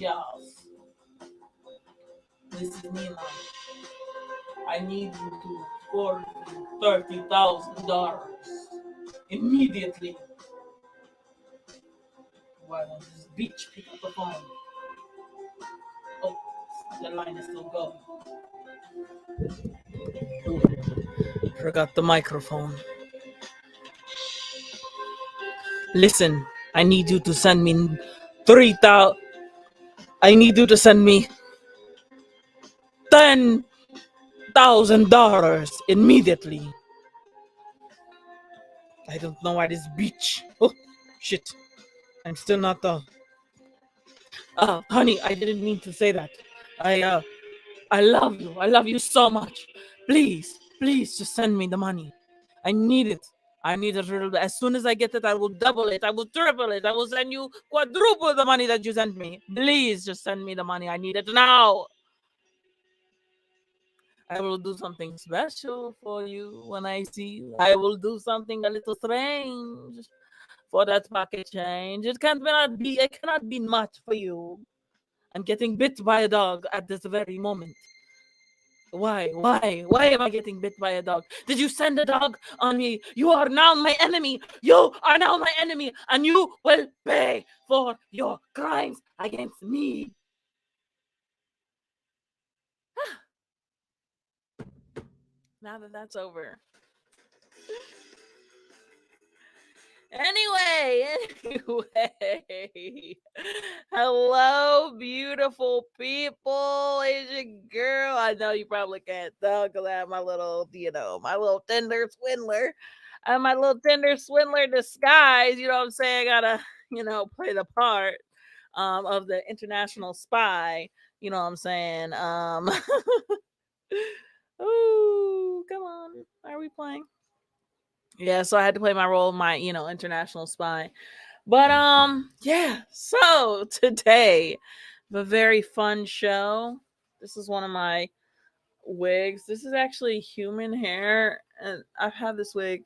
Yes. This is Nina. I need you to forward $30,000 immediately. Why don't this bitch pick up the phone? Oh, the line is still going. Ooh, forgot the microphone. Listen, I need you to send me 3,000. I need you to send me $10,000 immediately. I don't know why this bitch. Oh, shit. I'm still not done. Honey, I didn't mean to say that. I love you. I love you so much. Please, please just send me the money. I need it. I need it real bad. As soon as I get it, I will double it. I will triple it. I will send you quadruple the money that you sent me. Please just send me the money. I need it now. I will do something special for you when I see you. I will do something a little strange for that pocket change. It cannot be much for you. I'm getting bit by a dog at this very moment. Why? Why am I getting bit by a dog? Did you send a dog on me? You are now my enemy. You are now my enemy, and you will pay for your crimes against me. Now that that's over. Anyway, hello, beautiful people. It's your girl. I know you probably can't tell because I have my little, my little Tinder Swindler. I have my little Tinder Swindler disguise. You know what I'm saying? I gotta, play the part of the international spy. You know what I'm saying? Ooh, come on. Are we playing? Yeah, so I had to play my role of my, international spy. But yeah, so today, a very fun show. This is one of my wigs. This is actually human hair, and I've had this wig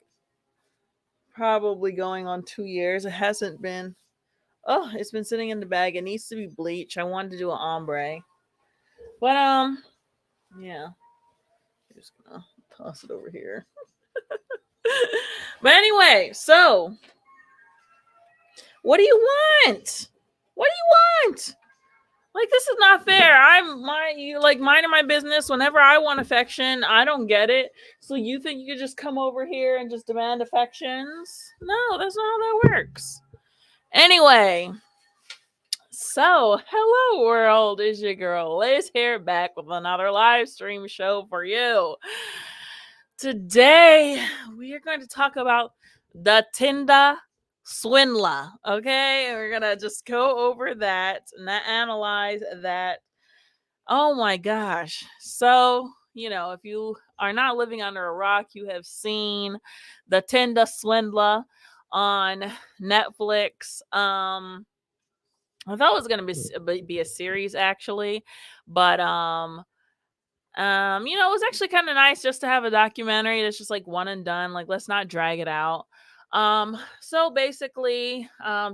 probably going on 2 years. It hasn't been. Oh, it's been sitting in the bag. It needs to be bleached. I wanted to do an ombre, but yeah. I'm just gonna toss it over here. But anyway, so what do you want? What do you want? Like, this is not fair. Minding my business whenever I want affection. I don't get it. So you think you could just come over here and just demand affections? No, that's not how that works. Anyway, so hello world, is your girl Liz here, back with another live stream show for you. Today we are going to talk about the Tinder Swindler. Okay, we're gonna just go over that and analyze that. Oh my gosh. So, if you are not living under a rock, you have seen the Tinder Swindler on Netflix. I thought it was going to be a series actually, but it was actually kind of nice just to have a documentary that's just like one and done. Like, let's not drag it out. So basically,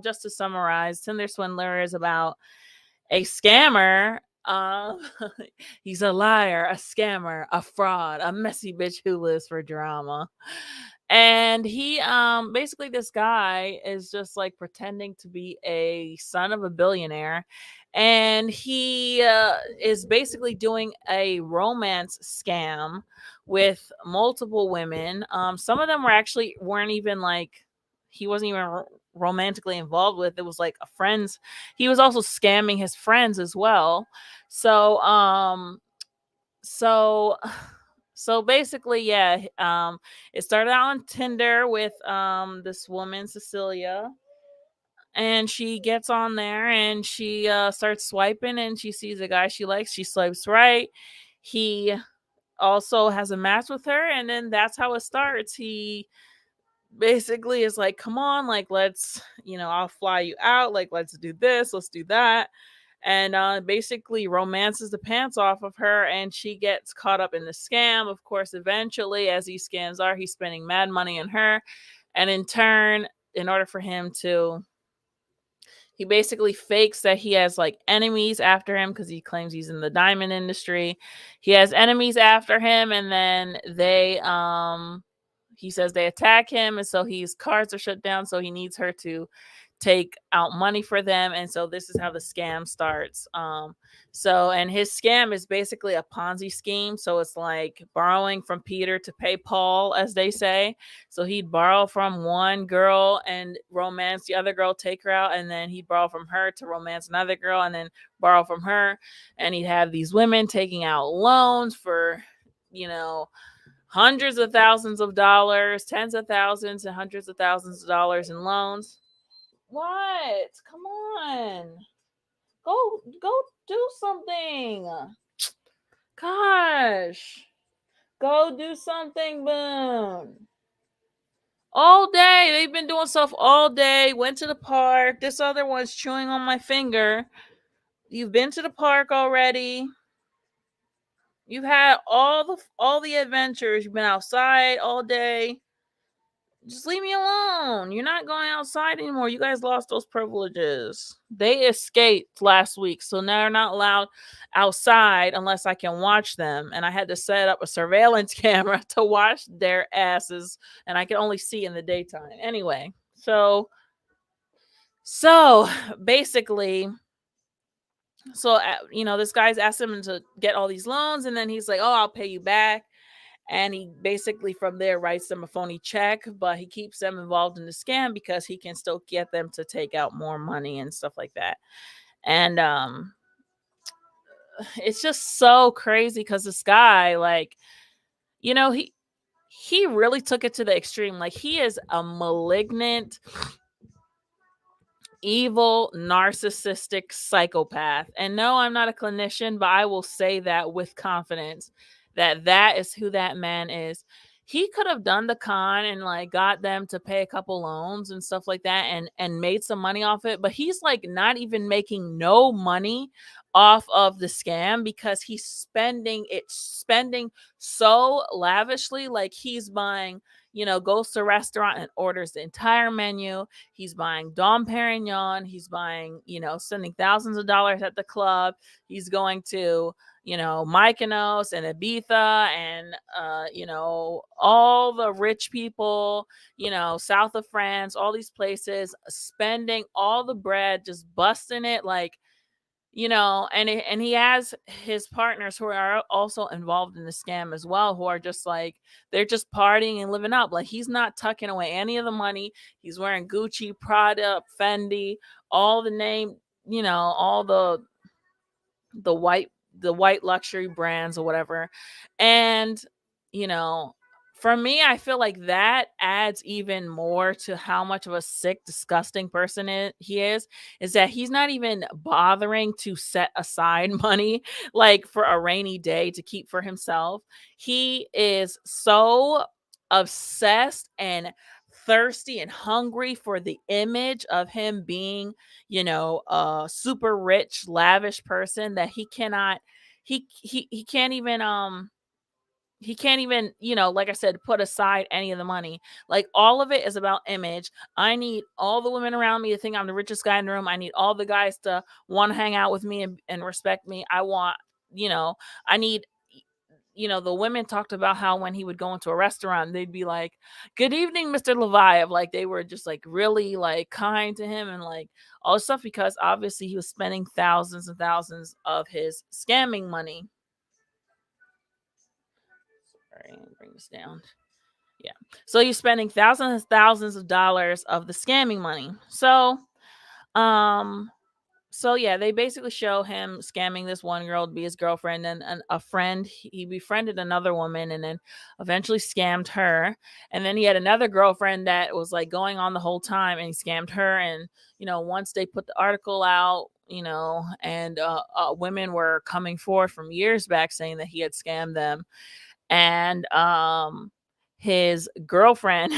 just to summarize, Tinder Swindler is about a scammer. He's a liar, a scammer, a fraud, a messy bitch who lives for drama. And he basically, this guy is just like pretending to be a son of a billionaire, and he is basically doing a romance scam with multiple women. Some of them weren't even like, he wasn't even romantically involved with. It was like a friend's. He was also scamming his friends as well. So basically, yeah, it started out on Tinder with this woman, Cecilia, and she gets on there and she starts swiping, and she sees a guy she likes. She swipes right. He also has a match with her, and then that's how it starts. He basically is like, come on, like, let's, I'll fly you out, like, let's do this, let's do that, and basically romances the pants off of her, and she gets caught up in the scam. Of course, eventually, as these scams are, he's spending mad money on her, and in turn, in order for him to He basically fakes that he has like enemies after him because he claims he's in the diamond industry. He has enemies after him, and then he says they attack him, and so his cards are shut down, so he needs her to take out money for them, and so this is how the scam starts. And his scam is basically a Ponzi scheme, so it's like borrowing from Peter to pay Paul, as they say. So he'd borrow from one girl and romance the other girl, take her out, and then he'd borrow from her to romance another girl, and then borrow from her, and he'd have these women taking out loans for, you know, hundreds of thousands of dollars, tens of thousands and hundreds of thousands of dollars in loans. What? Come on. Go do something. Gosh. Go do something, Boone. All day. They've been doing stuff all day. Went to the park. This other one's chewing on my finger. You've been to the park already. You've had all the adventures. You've been outside all day. Just leave me alone. You're not going outside anymore. You guys lost those privileges. They escaped last week, so now they're not allowed outside unless I can watch them. And I had to set up a surveillance camera to watch their asses, and I can only see in the daytime. Anyway, so basically, this guy's asked him to get all these loans, and then he's like, "Oh, I'll pay you back." And he basically from there writes them a phony check, but he keeps them involved in the scam because he can still get them to take out more money and stuff like that. And it's just so crazy because this guy, like, he really took it to the extreme. Like, he is a malignant, evil, narcissistic psychopath. And no, I'm not a clinician, but I will say that with confidence that is who that man is. He could have done the con and like got them to pay a couple loans and stuff like that and made some money off it, but he's like not even making no money off of the scam because he's spending so lavishly. Like, he's buying, goes to a restaurant and orders the entire menu. He's buying Dom Perignon. He's buying, spending thousands of dollars at the club. He's going to, Mykonos and Ibiza and, all the rich people, south of France, all these places, spending all the bread, just busting it like, and he has his partners who are also involved in the scam as well, who are just like, they're just partying and living up. Like, he's not tucking away any of the money. He's wearing Gucci, Prada, Fendi, all the name, all the white luxury brands or whatever. And you know for me, I feel like that adds even more to how much of a sick, disgusting person he is that he's not even bothering to set aside money like for a rainy day to keep for himself. He is so obsessed and thirsty and hungry for the image of him being, a super rich, lavish person that he cannot he can't even like I said, put aside any of the money. Like, all of it is about image. I need all the women around me to think I'm the richest guy in the room. I need all the guys to want to hang out with me and respect me. I want, I need, the women talked about how when he would go into a restaurant, they'd be like, "Good evening, Mr. Levi." Of like, they were just like really like kind to him and like all this stuff because obviously he was spending thousands and thousands of his scamming money. Sorry, bring this down. Yeah. So you're spending thousands and thousands of dollars of the scamming money. Um, yeah, they basically show him scamming this one girl to be his girlfriend, and a friend. He befriended another woman and then eventually scammed her. And then he had another girlfriend that was like going on the whole time, and he scammed her. And once they put the article out, and women were coming forward from years back saying that he had scammed them. And his girlfriend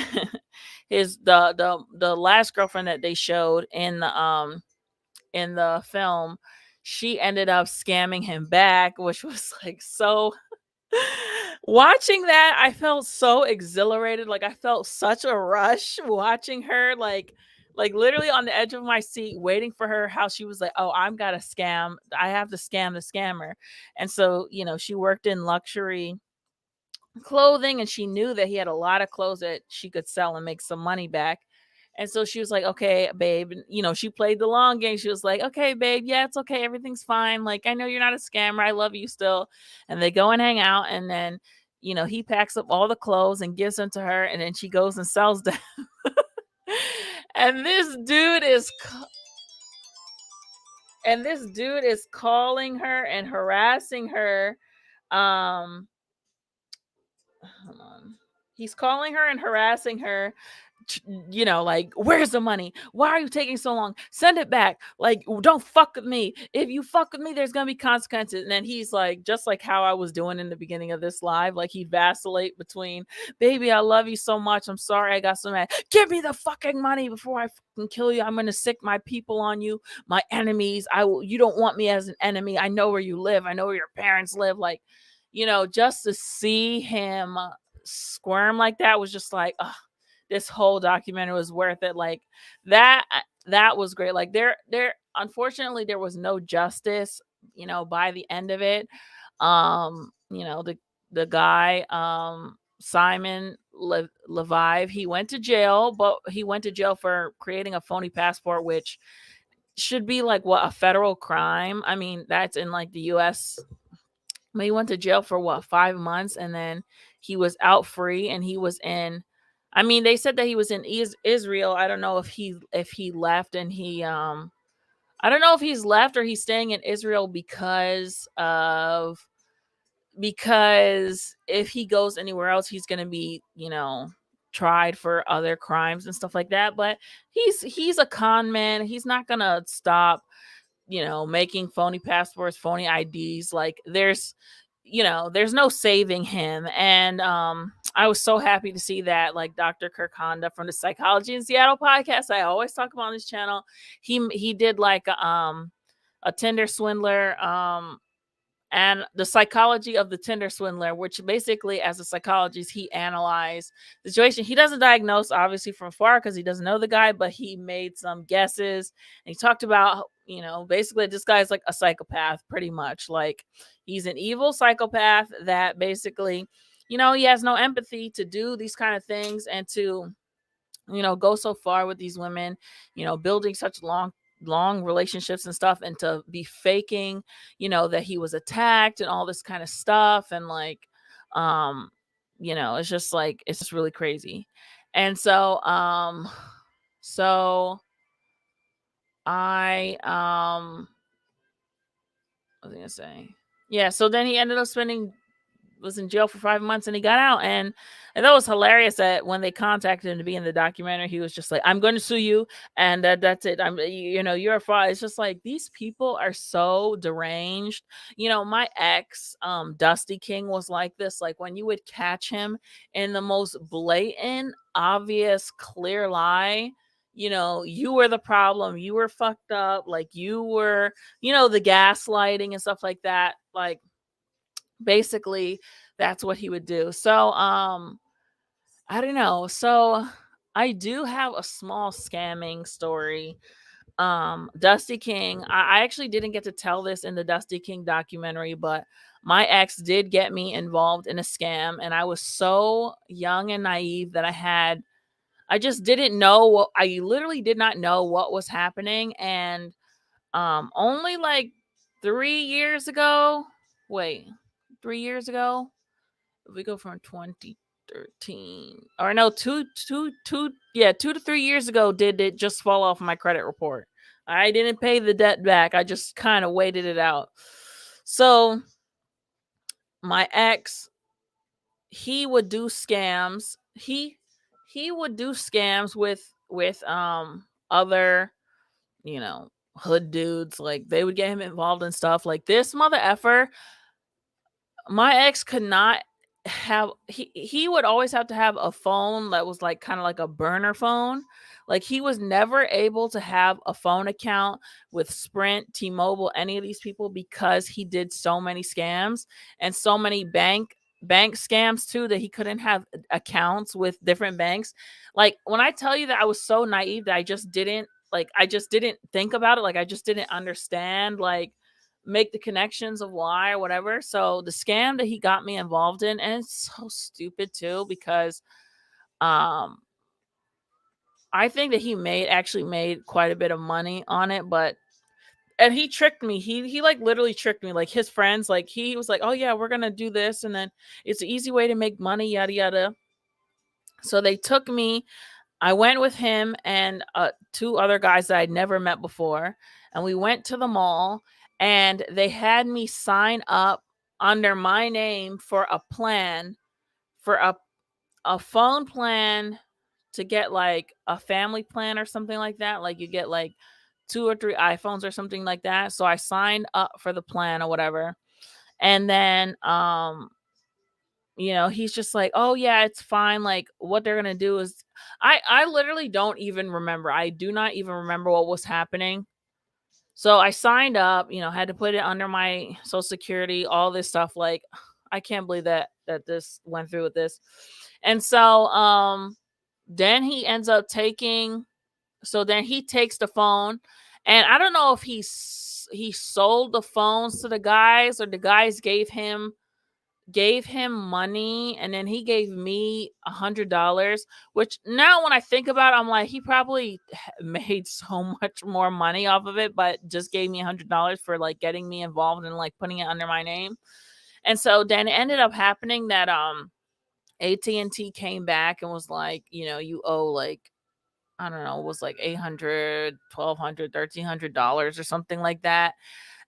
the last girlfriend that they showed in the film, she ended up scamming him back, which was like so watching that, I felt so exhilarated. Like, I felt such a rush watching her like like literally on the edge of my seat, waiting for her. How she was like, "Oh, I'm got to scam. I have to scam the scammer." And so, she worked in luxury clothing, and she knew that he had a lot of clothes that she could sell and make some money back. And so she was like, "Okay, babe." And, she played the long game. She was like, "Okay, babe, yeah, it's okay. Everything's fine. Like, I know you're not a scammer. I love you still." And they go and hang out. And then, he packs up all the clothes and gives them to her. And then she goes and sells them. and this dude is, and this dude is calling her and harassing her. Um, Hold on. He's calling her and harassing her, like, "Where's the money? Why are you taking so long? Send it back. Like, don't fuck with me. If you fuck with me, there's gonna be consequences." And then he's like, just like how I was doing in the beginning of this live, like he'd vacillate between, "Baby, I love you so much. I'm sorry I got so mad. Give me the fucking money before I fucking kill you. I'm gonna sick my people on you, my enemies. You don't want me as an enemy. I know where you live. I know where your parents live." Like, just to see him squirm like that was just like, ugh, this whole documentary was worth it. Like that was great. Like there unfortunately there was no justice, by the end of it. The guy, Simon Levi, he went to jail, but he went to jail for creating a phony passport, which should be like what, a federal crime. I mean, that's in like the US. He went to jail for what, 5 months, and then he was out free, and he was in. I mean, they said that he was in Israel. I don't know if he left, and I don't know if he's left or he's staying in Israel because if he goes anywhere else, he's gonna be, tried for other crimes and stuff like that. But he's a con man. He's not gonna stop, making phony passports, phony IDs. Like there's no saving him. And I was so happy to see that, like, Dr. Kirk Honda from the Psychology in Seattle podcast, I always talk about on this channel. He did like a Tinder Swindler, and the psychology of the Tinder Swindler, which basically, as a psychologist, he analyzed the situation. He doesn't diagnose, obviously, from far because he doesn't know the guy, but he made some guesses. And he talked about, basically this guy's like a psychopath, pretty much. Like, he's an evil psychopath that basically, he has no empathy to do these kind of things and to, go so far with these women, building such long relationships and stuff, and to be faking, that he was attacked and all this kind of stuff. And like, um, it's just like, it's just really crazy. And so I, what was I gonna say? Yeah, so then he ended up was in jail for 5 months, and he got out. And that was hilarious that when they contacted him to be in the documentary, he was just like, "I'm going to sue you, and that's it. You're a fraud." It's just like, these people are so deranged. My ex, Dusty King, was like this. Like, when you would catch him in the most blatant, obvious, clear lie, you were the problem, you were fucked up, like, you were, the gaslighting and stuff like that. Like, basically, that's what he would do. So I don't know. So I do have a small scamming story. Dusty King, I actually didn't get to tell this in the Dusty King documentary, but my ex did get me involved in a scam, and I was so young and naive that I just didn't know I literally did not know what was happening. And only like 3 years ago, wait, 3 years ago, if we go from 2013, or no, yeah, 2 to 3 years ago, did it just fall off my credit report. I didn't pay the debt back. I just kind of waited it out. So my ex, he would do scams. He would do scams with other, hood dudes. Like, they would get him involved in stuff. Like, this mother effer, my ex could not have, he would always have to have a phone that was like kind of like a burner phone. Like, he was never able to have a phone account with Sprint, T-Mobile, any of these people, because he did so many scams and so many bank bank scams too, that he couldn't have accounts with different banks. Like when I tell you that I was so naive that I just didn't think about it. Like I just didn't understand, like make the connections of why or whatever. So the scam that he got me involved in, and it's so stupid too, because um I think that he actually made quite a bit of money on it, but and he tricked me. He like literally tricked me. Like his friends, like he was like, "Oh yeah, we're gonna do this, and then it's an easy way to make money, yada yada." So they took me. I went with him and two other guys that I'd never met before, and we went to the mall, and they had me sign up under my name for a plan, for a phone plan, to get like a family plan or something like that. Like you get like 2 or 3 iPhones or something like that. So I signed up for the plan or whatever. And then he's just like, "Oh yeah, it's fine. Like what they're going to do is I literally don't even remember. I do not even remember what was happening. So I signed up, had to put it under my social security, all this stuff. Like I can't believe that this went through with this. And so then he ends up taking so then he takes the phone, and I don't know if he sold the phones to the guys, or the guys gave him money, and then he gave me $100, which now when I think about it, I'm like, he probably made so much more money off of it, but just gave me $100 for like getting me involved and like putting it under my name. And so then it ended up happening that AT&T came back and was like, you owe like, I don't know, it was like 800, 1200, $1,300 or something like that.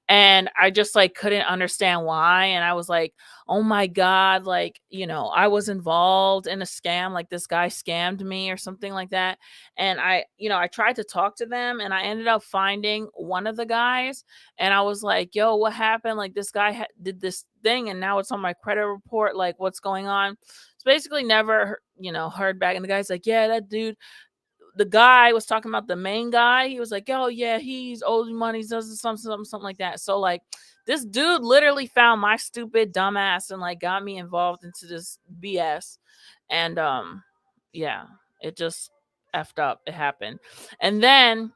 And I just like couldn't understand why. And I was like, oh my God, like, I was involved in a scam. Like this guy scammed me or something like that. And I tried to talk to them, and I ended up finding one of the guys, and I was like, yo, what happened? Like this guy did this thing, and now it's on my credit report. Like what's going on? It's basically never, heard back. And the guy's like, yeah, that dude, the guy was talking about the main guy. He was like, "Oh yeah, he's owed money, does something like that." So like, this dude literally found my stupid dumbass and like got me involved into this BS, and yeah, it just effed up. It happened, and then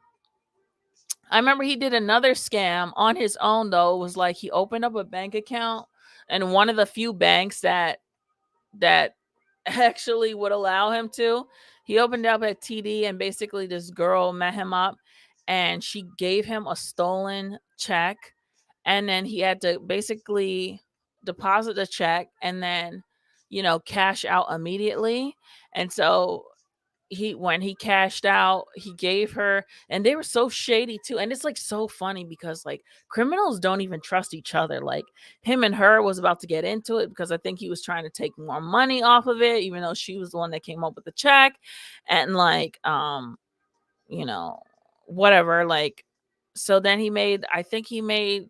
I remember he did another scam on his own though. It was like he opened up a bank account, and one of the few banks that actually would allow him to. He opened up at TD, and basically this girl met him up, and she gave him a stolen check, and then he had to basically deposit the check and then cash out immediately. And so when he cashed out, he gave her, and they were so shady too. And it's like so funny because like criminals don't even trust each other. Like him and her was about to get into it because I think he was trying to take more money off of it, even though she was the one that came up with the check. And like you know whatever, like, so then I think he made,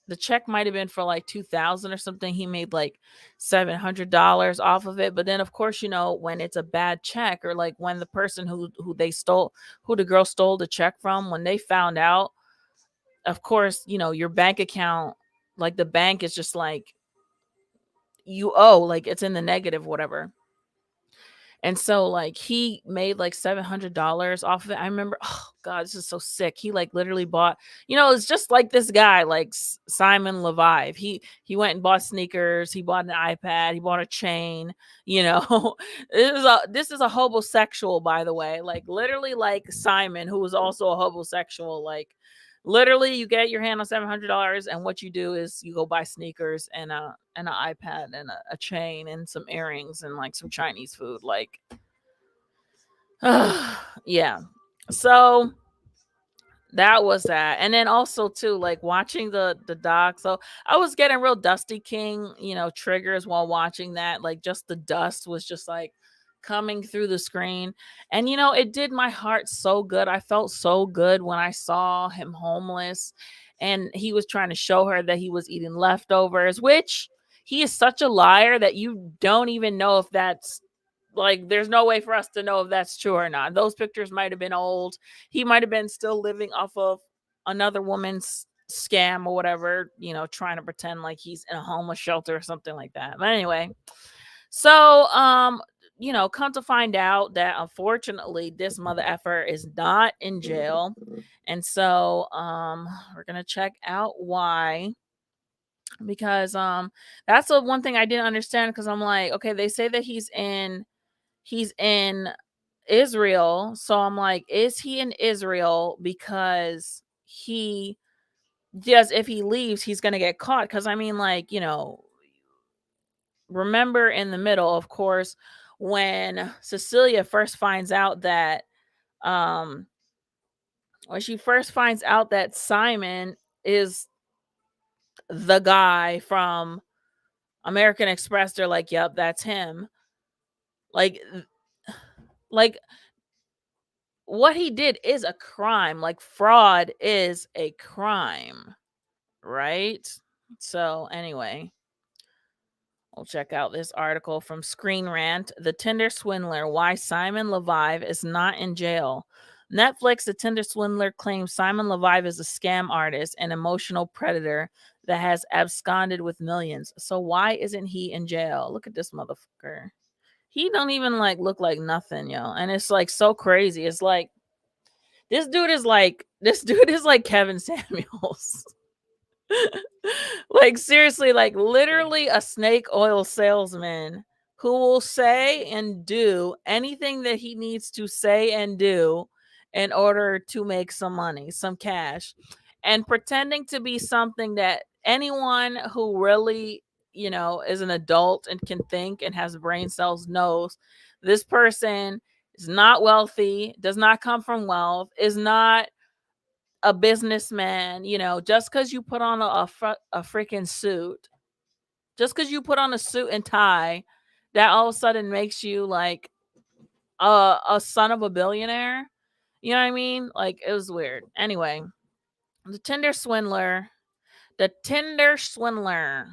the check might have been for like 2,000 or something. He made like $700 off of it. But then of course, when it's a bad check, or like when the person who the girl stole the check from, when they found out, of course, your bank account, like the bank is just like, you owe, like it's in the negative, whatever. And so like he made like $700 off of it. I remember, oh God, this is so sick. He like literally bought, it's just like this guy, like Simon Levi. He went and bought sneakers, he bought an iPad, he bought a chain, you know. this is a homosexual, by the way. Like literally like Simon, who was also a homosexual, like literally you get your hand on $700, and what you do is you go buy sneakers and an iPad and a chain and some earrings and like some Chinese food, like yeah. So that was that. And then also too, like watching the doc. So I was getting real Dusty King, triggers while watching that. Like just the dust was just like coming through the screen. And it did my heart so good. I felt so good when I saw him homeless, and he was trying to show her that he was eating leftovers, which he is such a liar that you don't even know if that's, like, there's no way for us to know if that's true or not. Those pictures might have been old. He might have been still living off of another woman's scam or whatever, trying to pretend like he's in a homeless shelter or something like that. But anyway, so come to find out that unfortunately this mother effer is not in jail. And so we're gonna check out why, because that's the one thing I didn't understand, because I'm like, okay, they say that he's in Israel. So I'm like, is he in Israel because he just, if he leaves, he's gonna get caught? Because I mean, like, remember in the middle, of course, when Cecilia first finds out that um when she first finds out that Simon is the guy from American Express, they're like, yep, that's him. Like, like what he did is a crime. Like, fraud is a crime, right? So anyway, we'll check out this article from Screen Rant. The Tinder Swindler, Why Simon Levi is Not in Jail. Netflix, The Tinder Swindler, claims Simon Levi is a scam artist and emotional predator that has absconded with millions. So why isn't he in jail? Look at this motherfucker. He don't even like look like nothing, yo. And it's like so crazy. It's like this dude is like Kevin Samuels. Like, seriously, like literally a snake oil salesman who will say and do anything that he needs to say and do in order to make some money, some cash, and pretending to be something that anyone who really, is an adult and can think and has brain cells knows this person is not wealthy, does not come from wealth, is not a businessman. Just because you put on a freaking suit, just because you put on a suit and tie, that all of a sudden makes you like a son of a billionaire. You know what I mean? Like, it was weird. Anyway, the Tinder Swindler, the Tinder Swindler.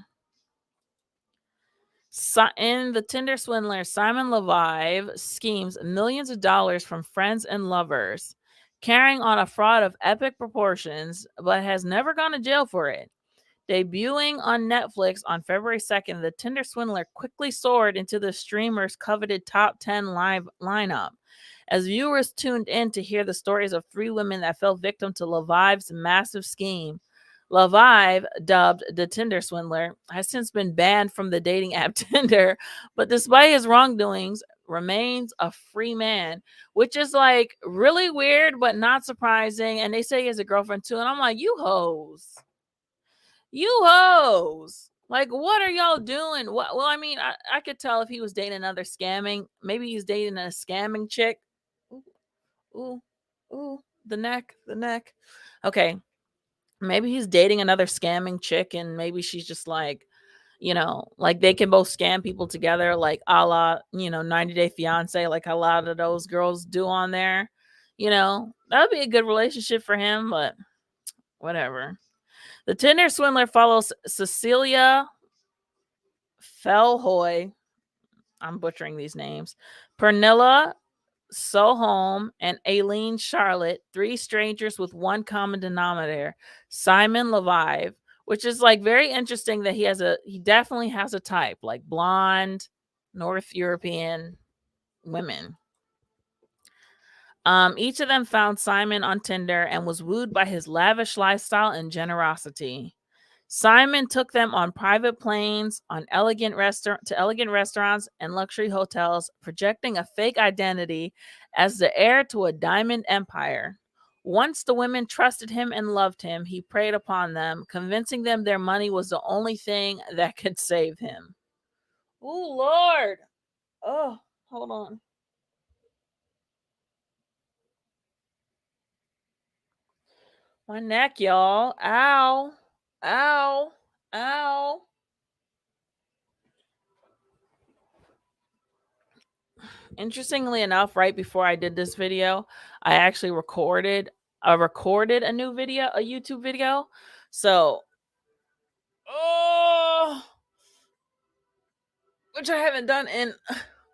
In the Tinder Swindler, Simon Levi schemes millions of dollars from friends and lovers, carrying on a fraud of epic proportions, but has never gone to jail for it. Debuting on Netflix on February 2nd, the Tinder Swindler quickly soared into the streamer's coveted top 10 live lineup as viewers tuned in to hear the stories of three women that fell victim to Levi's massive scheme. Levi, dubbed the Tinder Swindler, has since been banned from the dating app Tinder, but despite his wrongdoings, remains a free man, which is like really weird but not surprising. And they say he has a girlfriend too, and I'm like, you hoes. You hoes. Like, what are y'all doing? Well, I mean, I could tell if he was dating another scamming. Maybe he's dating a scamming chick. Ooh, ooh, ooh. The neck. Okay. Maybe he's dating another scamming chick, and maybe she's just like, like they can both scam people together, like a la, 90 Day Fiance, like a lot of those girls do on there. That would be a good relationship for him, but whatever. The Tinder Swindler follows Cecilia Felhoy. I'm butchering these names. Pernilla Soholm and Aileen Charlotte, three strangers with one common denominator, Simon Levi, which is like very interesting that he definitely has a type, like blonde, North European women. Each of them found Simon on Tinder and was wooed by his lavish lifestyle and generosity. Simon took them on private planes, on elegant restaurants and luxury hotels, projecting a fake identity as the heir to a diamond empire. Once the women trusted him and loved him, he preyed upon them, convincing them their money was the only thing that could save him. Oh, Lord. Oh, hold on. My neck, y'all. Ow. Ow. Ow. Interestingly enough, right before I did this video, I actually recorded a new video, a YouTube video. So, oh, which I haven't done in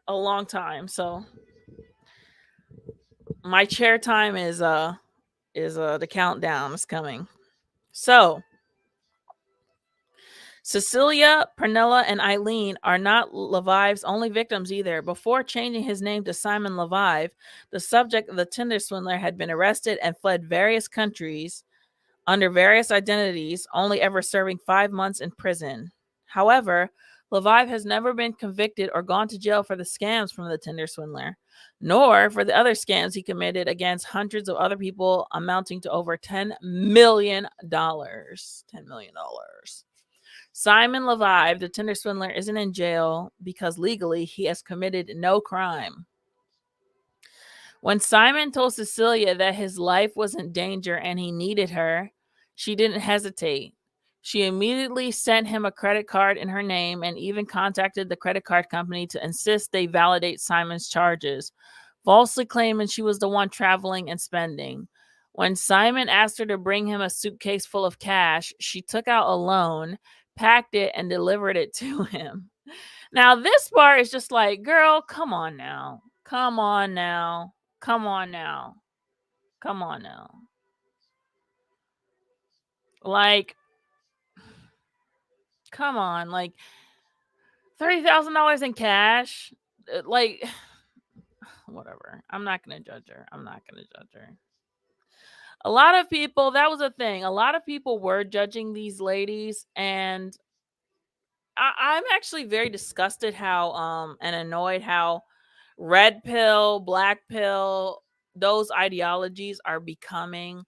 a long time. So, my chair time is the countdown is coming. So Cecilia, Pernilla, and Eileen are not Levi's only victims either. Before changing his name to Simon Levi, the subject of the Tinder Swindler had been arrested and fled various countries under various identities, only ever serving 5 months in prison. However, Levi has never been convicted or gone to jail for the scams from the Tinder Swindler, nor for the other scams he committed against hundreds of other people, amounting to over $10 million. $10 million. Simon Levi, the Tinder Swindler, isn't in jail because legally he has committed no crime. When Simon told Cecilia that his life was in danger and he needed her, she didn't hesitate. She immediately sent him a credit card in her name and even contacted the credit card company to insist they validate Simon's charges, falsely claiming she was the one traveling and spending. When Simon asked her to bring him a suitcase full of cash, she took out a loan, packed it, and delivered it to him. Now, this part is just like, girl, come on now. Come on now. Come on now. Come on now. Like, come on. Like, $30,000 in cash. Like, whatever. I'm not going to judge her. I'm not going to judge her. A lot of people, that was a thing. A lot of people were judging these ladies, and I'm actually very disgusted how and annoyed how red pill, black pill, those ideologies are becoming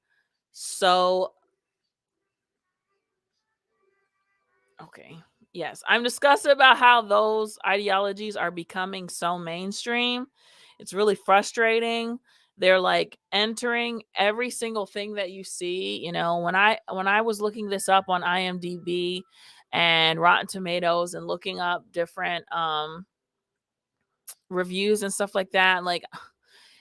so okay. Yes, I'm disgusted about how those ideologies are becoming so mainstream. It's really frustrating. They're like entering every single thing that you see. You know, when I was looking this up on IMDb and Rotten Tomatoes and looking up different reviews and stuff like that, like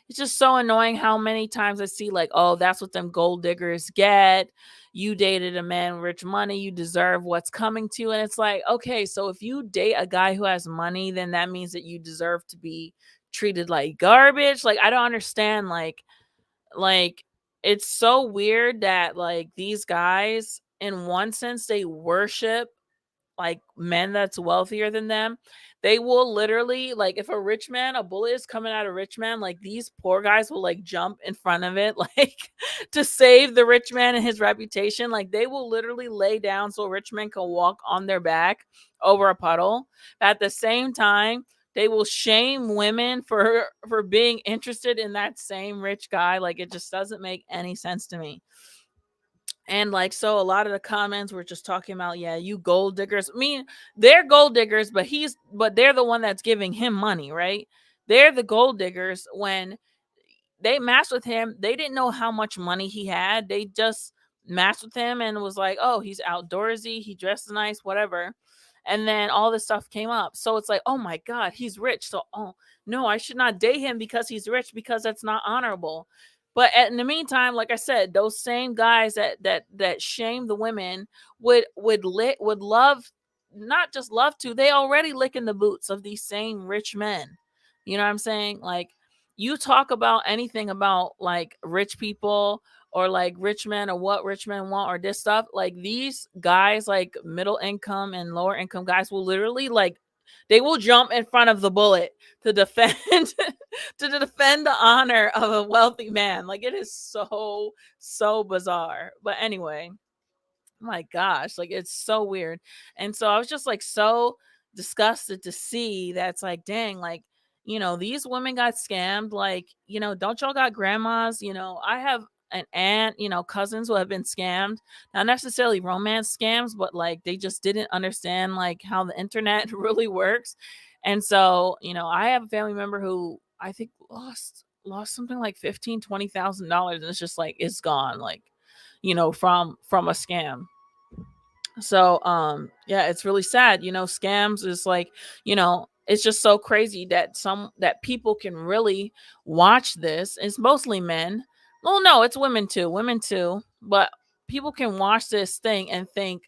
it's just so annoying how many times I see like, oh, that's what them gold diggers get. You dated a man with rich money, you deserve what's coming to you. And it's like, okay, so if you date a guy who has money, then that means that you deserve to be treated like garbage. Like, I don't understand. Like it's so weird that like these guys, in one sense, they worship like men that's wealthier than them. They will literally, like, if a rich man, a bullet is coming at a rich man, like these poor guys will like jump in front of it, like to save the rich man and his reputation. Like they will literally lay down so a rich man can walk on their back over a puddle. At the same time, they will shame women for being interested in that same rich guy. Like it just doesn't make any sense to me. And like, so a lot of the comments were just talking about, yeah, you gold diggers. I mean, they're gold diggers, but they're the one that's giving him money, right? They're the gold diggers. When they matched with him, they didn't know how much money he had. They just matched with him and was like, oh, he's outdoorsy, he dresses nice, whatever. And then all this stuff came up. So it's like, oh my God, he's rich. So, oh no, I should not date him because he's rich, because that's not honorable. But in the meantime, like I said, those same guys that shame the women would love, not just love to, they already licking the boots of these same rich men. You know what I'm saying? Like, you talk about anything about like rich people or like rich men or what rich men want or this stuff, like these guys, like middle income and lower income guys, will literally like, they will jump in front of the bullet to defend to defend the honor of a wealthy man. Like it is so bizarre. But anyway, my gosh, like it's so weird. And so I was just like so disgusted to see that's like, dang, like, these women got scammed. Like, don't y'all got grandmas? I have an aunt, cousins who have been scammed, not necessarily romance scams, but like they just didn't understand like how the internet really works. And so, I have a family member who I think lost something like 15,000 to $20,000, and it's just like it's gone, like, from a scam. So yeah, it's really sad. Scams is like, it's just so crazy that people can really watch this. It's mostly men. Well, no, it's women too, but people can watch this thing and think,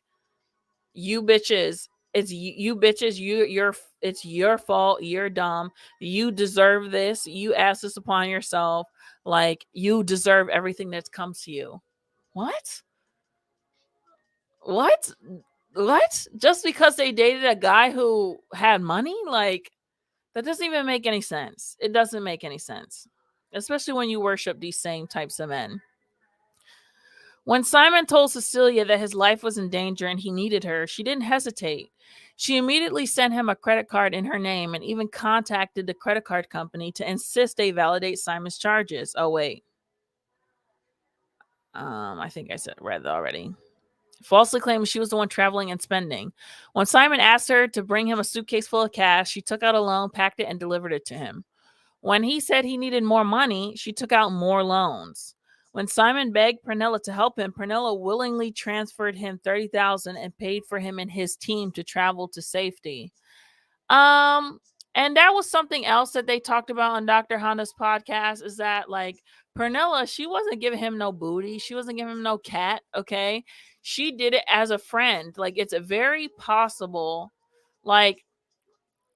you bitches, it's you bitches, it's your fault, you're dumb, you deserve this, you asked this upon yourself, like you deserve everything that comes to you. What? What? What? Just because they dated a guy who had money? Like, that doesn't even make any sense. It doesn't make any sense, especially when you worship these same types of men. When Simon told Cecilia that his life was in danger and he needed her, she didn't hesitate. She immediately sent him a credit card in her name and even contacted the credit card company to insist they validate Simon's charges. Oh, wait. I think I read that already. Falsely claiming she was the one traveling and spending. When Simon asked her to bring him a suitcase full of cash, she took out a loan, packed it, and delivered it to him. When he said he needed more money, she took out more loans. When Simon begged Pernilla to help him, Pernilla willingly transferred him $30,000 and paid for him and his team to travel to safety. And that was something else that they talked about on Dr. Honda's podcast, is that like Pernilla, she wasn't giving him no booty, she wasn't giving him no cat, okay? She did it as a friend. Like, it's a very possible, like,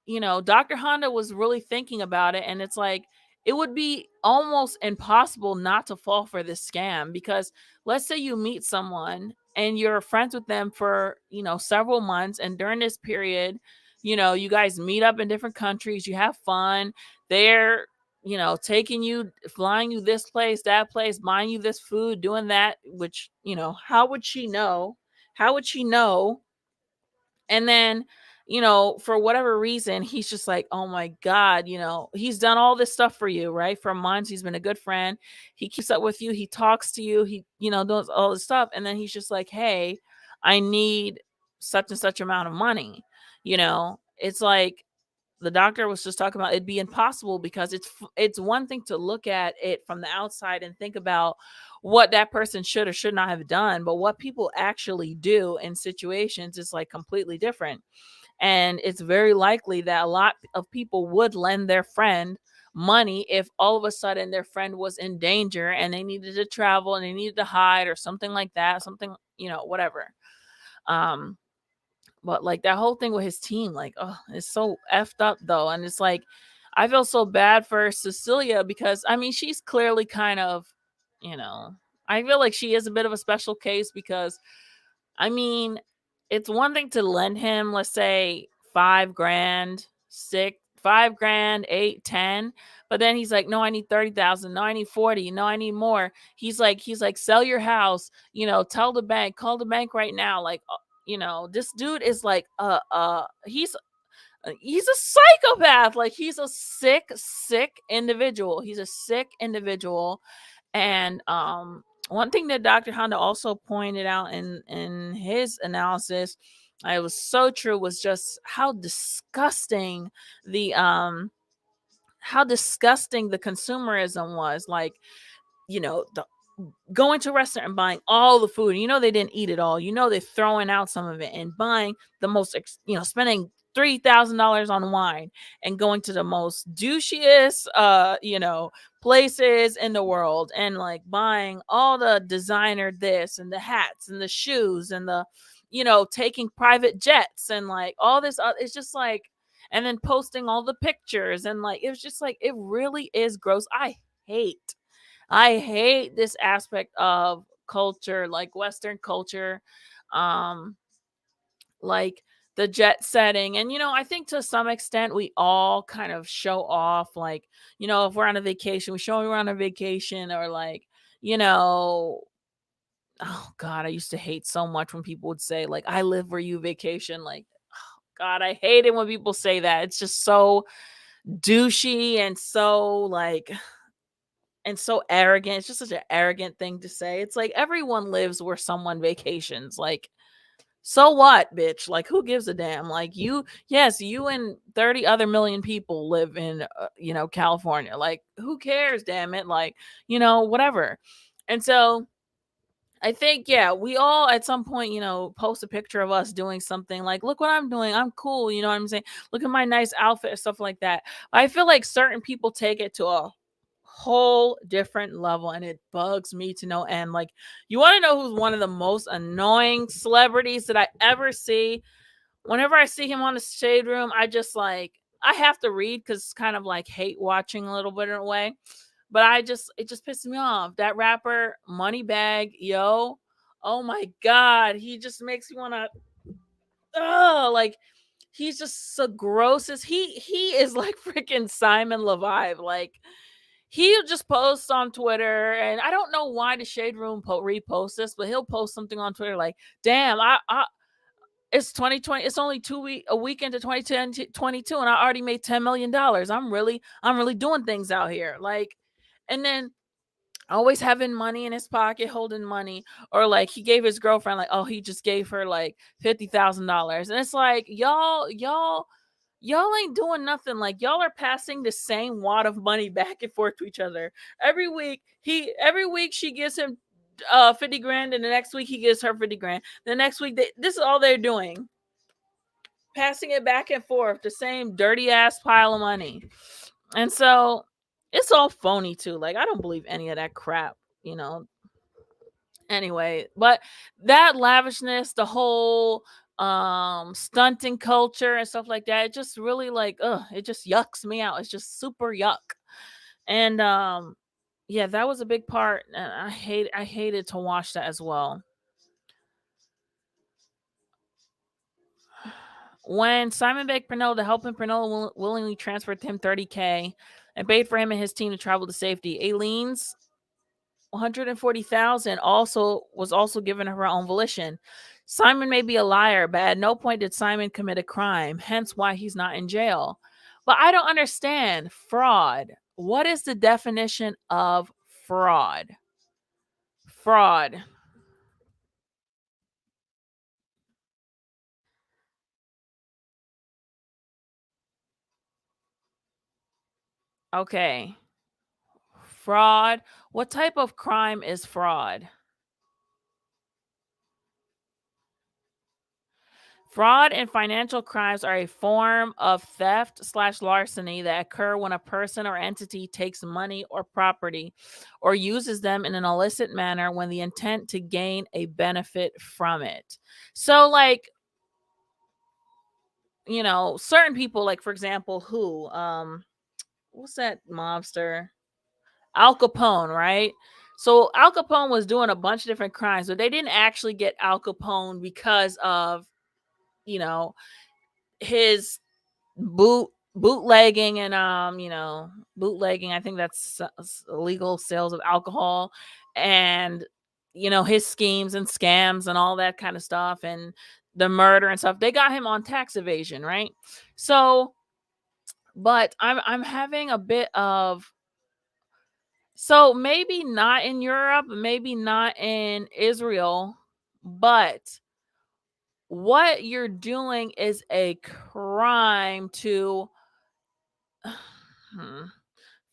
Dr. Honda was really thinking about it, and it's like it would be almost impossible not to fall for this scam, because let's say you meet someone and you're friends with them for, several months, and during this period, you guys meet up in different countries, you have fun, they're, taking you, flying you this place, that place, buying you this food, doing that, which, how would she know? How would she know? And then, for whatever reason, he's just like, oh my God, he's done all this stuff for you, right? For months, he's been a good friend. He keeps up with you. He talks to you. He, does all this stuff. And then he's just like, hey, I need such and such amount of money. It's like, the doctor was just talking about, it'd be impossible, because it's one thing to look at it from the outside and think about what that person should or should not have done, but what people actually do in situations is like completely different. And it's very likely that a lot of people would lend their friend money if all of a sudden their friend was in danger and they needed to travel and they needed to hide or something like that, something, whatever. But like that whole thing with his team, like, oh, it's so effed up though. And it's like, I feel so bad for Cecilia, because I mean, she's clearly kind of, you know, I feel like she is a bit of a special case, because I mean, it's one thing to lend him, let's say, 5 grand, 5 grand, 8, 10, but then he's like, no, I need 30,000. No, I need 40. No, I need more. He's like, sell your house, tell the bank, call the bank right now. Like, this dude is like, he's a psychopath. Like, he's a sick individual. He's a sick individual. And one thing that Dr. Honda also pointed out in his analysis, it was so true, was just how disgusting the consumerism was. Like, the going to a restaurant and buying all the food. They didn't eat it all. They're throwing out some of it and buying the most, spending $3,000 on wine and going to the most douchiest, places in the world, and like buying all the designer this and the hats and the shoes and the, taking private jets and like all this. It's just like, and then posting all the pictures, and like, it was just like, it really is gross. I hate this aspect of culture, like Western culture, um, like the jet setting. And, I think to some extent we all kind of show off, like, if we're on a vacation, we show we're on a vacation, or like, oh God, I used to hate so much when people would say, like, I live where you vacation. Like, oh God, I hate it when people say that. It's just so douchey and so like, and so arrogant. It's just such an arrogant thing to say. It's like, everyone lives where someone vacations. Like, so what, bitch? Like, who gives a damn? Like, yes, you and 30 other million people live in, California. Like, who cares, damn it? Like, whatever. And so I think, yeah, we all at some point, post a picture of us doing something, like, look what I'm doing. I'm cool. You know what I'm saying? Look at my nice outfit, stuff like that. I feel like certain people take it to a whole different level, and it bugs me to no end. Like, you want to know who's one of the most annoying celebrities that I ever see? Whenever I see him on the Shade Room, I just like, I have to read, because it's kind of like hate watching a little bit in a way. But it just pisses me off. That rapper Moneybag Yo, Oh my god, he just makes me want to like he's just so gross as he is like freaking Simon Levi. Like he'll just post on Twitter, and I don't know why the Shade Room repost this, but he'll post something on Twitter like, "Damn, I it's 2020. It's only a week into 2022, and I already made $10 million. I'm really doing things out here." Like, and then always having money in his pocket, holding money, or like he gave his girlfriend like, oh, he just gave her like $50,000, and it's like y'all ain't doing nothing. Like y'all are passing the same wad of money back and forth to each other every week. Every week she gives him 50 grand, and the next week he gives her 50 grand. The next week this is all they're doing, passing it back and forth, the same dirty ass pile of money. And so it's all phony too. Like I don't believe any of that crap, you know. Anyway, but that lavishness, the whole stunting culture and stuff like that, it just really like it just yucks me out. It's just super yuck. And yeah, that was a big part, and I hated to watch that as well. When Simon begged Pranola to help him, Pranola willingly transferred to him $30K and paid for him and his team to travel to safety. Aileen's 140,000 was also given her own volition. Simon may be a liar, but at no point did Simon commit a crime, hence why he's not in jail. But I don't understand fraud. What is the definition of fraud? Fraud. Okay. Fraud. What type of crime is fraud? Fraud and financial crimes are a form of theft/larceny that occur when a person or entity takes money or property or uses them in an illicit manner when the intent to gain a benefit from it. So, like, certain people, like for example, what's that mobster? Al Capone, right? So Al Capone was doing a bunch of different crimes, but they didn't actually get Al Capone because of, you know, his bootlegging and bootlegging. I think that's illegal sales of alcohol, and his schemes and scams and all that kind of stuff, and the murder and stuff. They got him on tax evasion, right? So, but I'm having a bit of, so maybe not in Europe, maybe not in Israel, but what you're doing is a crime to Hmm.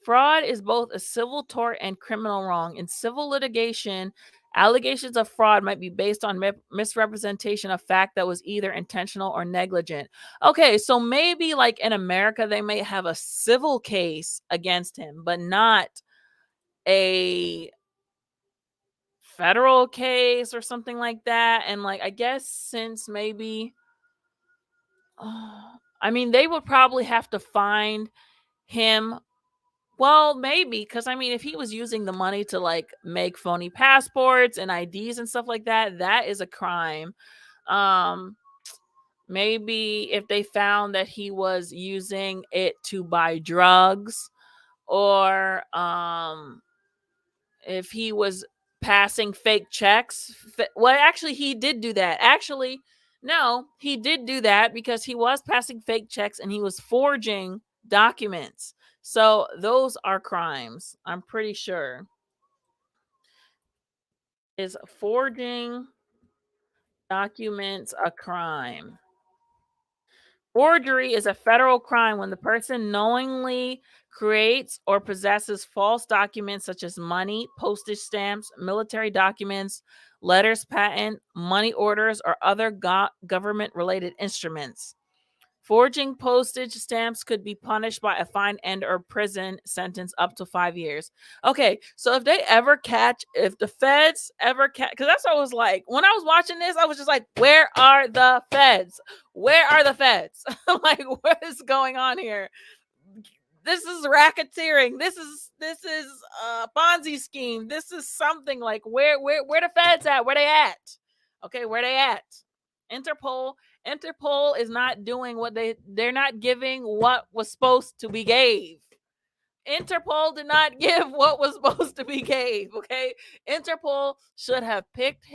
Fraud is both a civil tort and criminal wrong. In civil litigation, allegations of fraud might be based on misrepresentation of fact that was either intentional or negligent. Okay, so maybe like in America, they may have a civil case against him, but not a federal case or something like that. And like, I guess since maybe, I mean, they would probably have to find him. Well, maybe, because I mean, if he was using the money to like make phony passports and IDs and stuff like that, that is a crime. Um, Maybe if they found that he was using it to buy drugs, or if he was passing fake checks. Well, actually, he did do that. Actually, no, he did do that because he was passing fake checks and he was forging documents. So those are crimes, I'm pretty sure. Is forging documents a crime? Forgery is a federal crime when the person knowingly creates or possesses false documents such as money, postage stamps, military documents, letters patent, money orders, or other government related instruments. Forging postage stamps could be punished by a fine and or prison sentence up to 5 years. Okay, so if the feds ever catch, because that's what I was like when I was watching this, I was just like, where are the feds? Where are the feds? Like, what is going on here? this is racketeering. This is Ponzi scheme. This is something like where the feds at? Where they at? Okay, where they at? Interpol is not doing what they're not giving what was supposed to be gave. Interpol did not give what was supposed to be gave. Okay, Interpol should have picked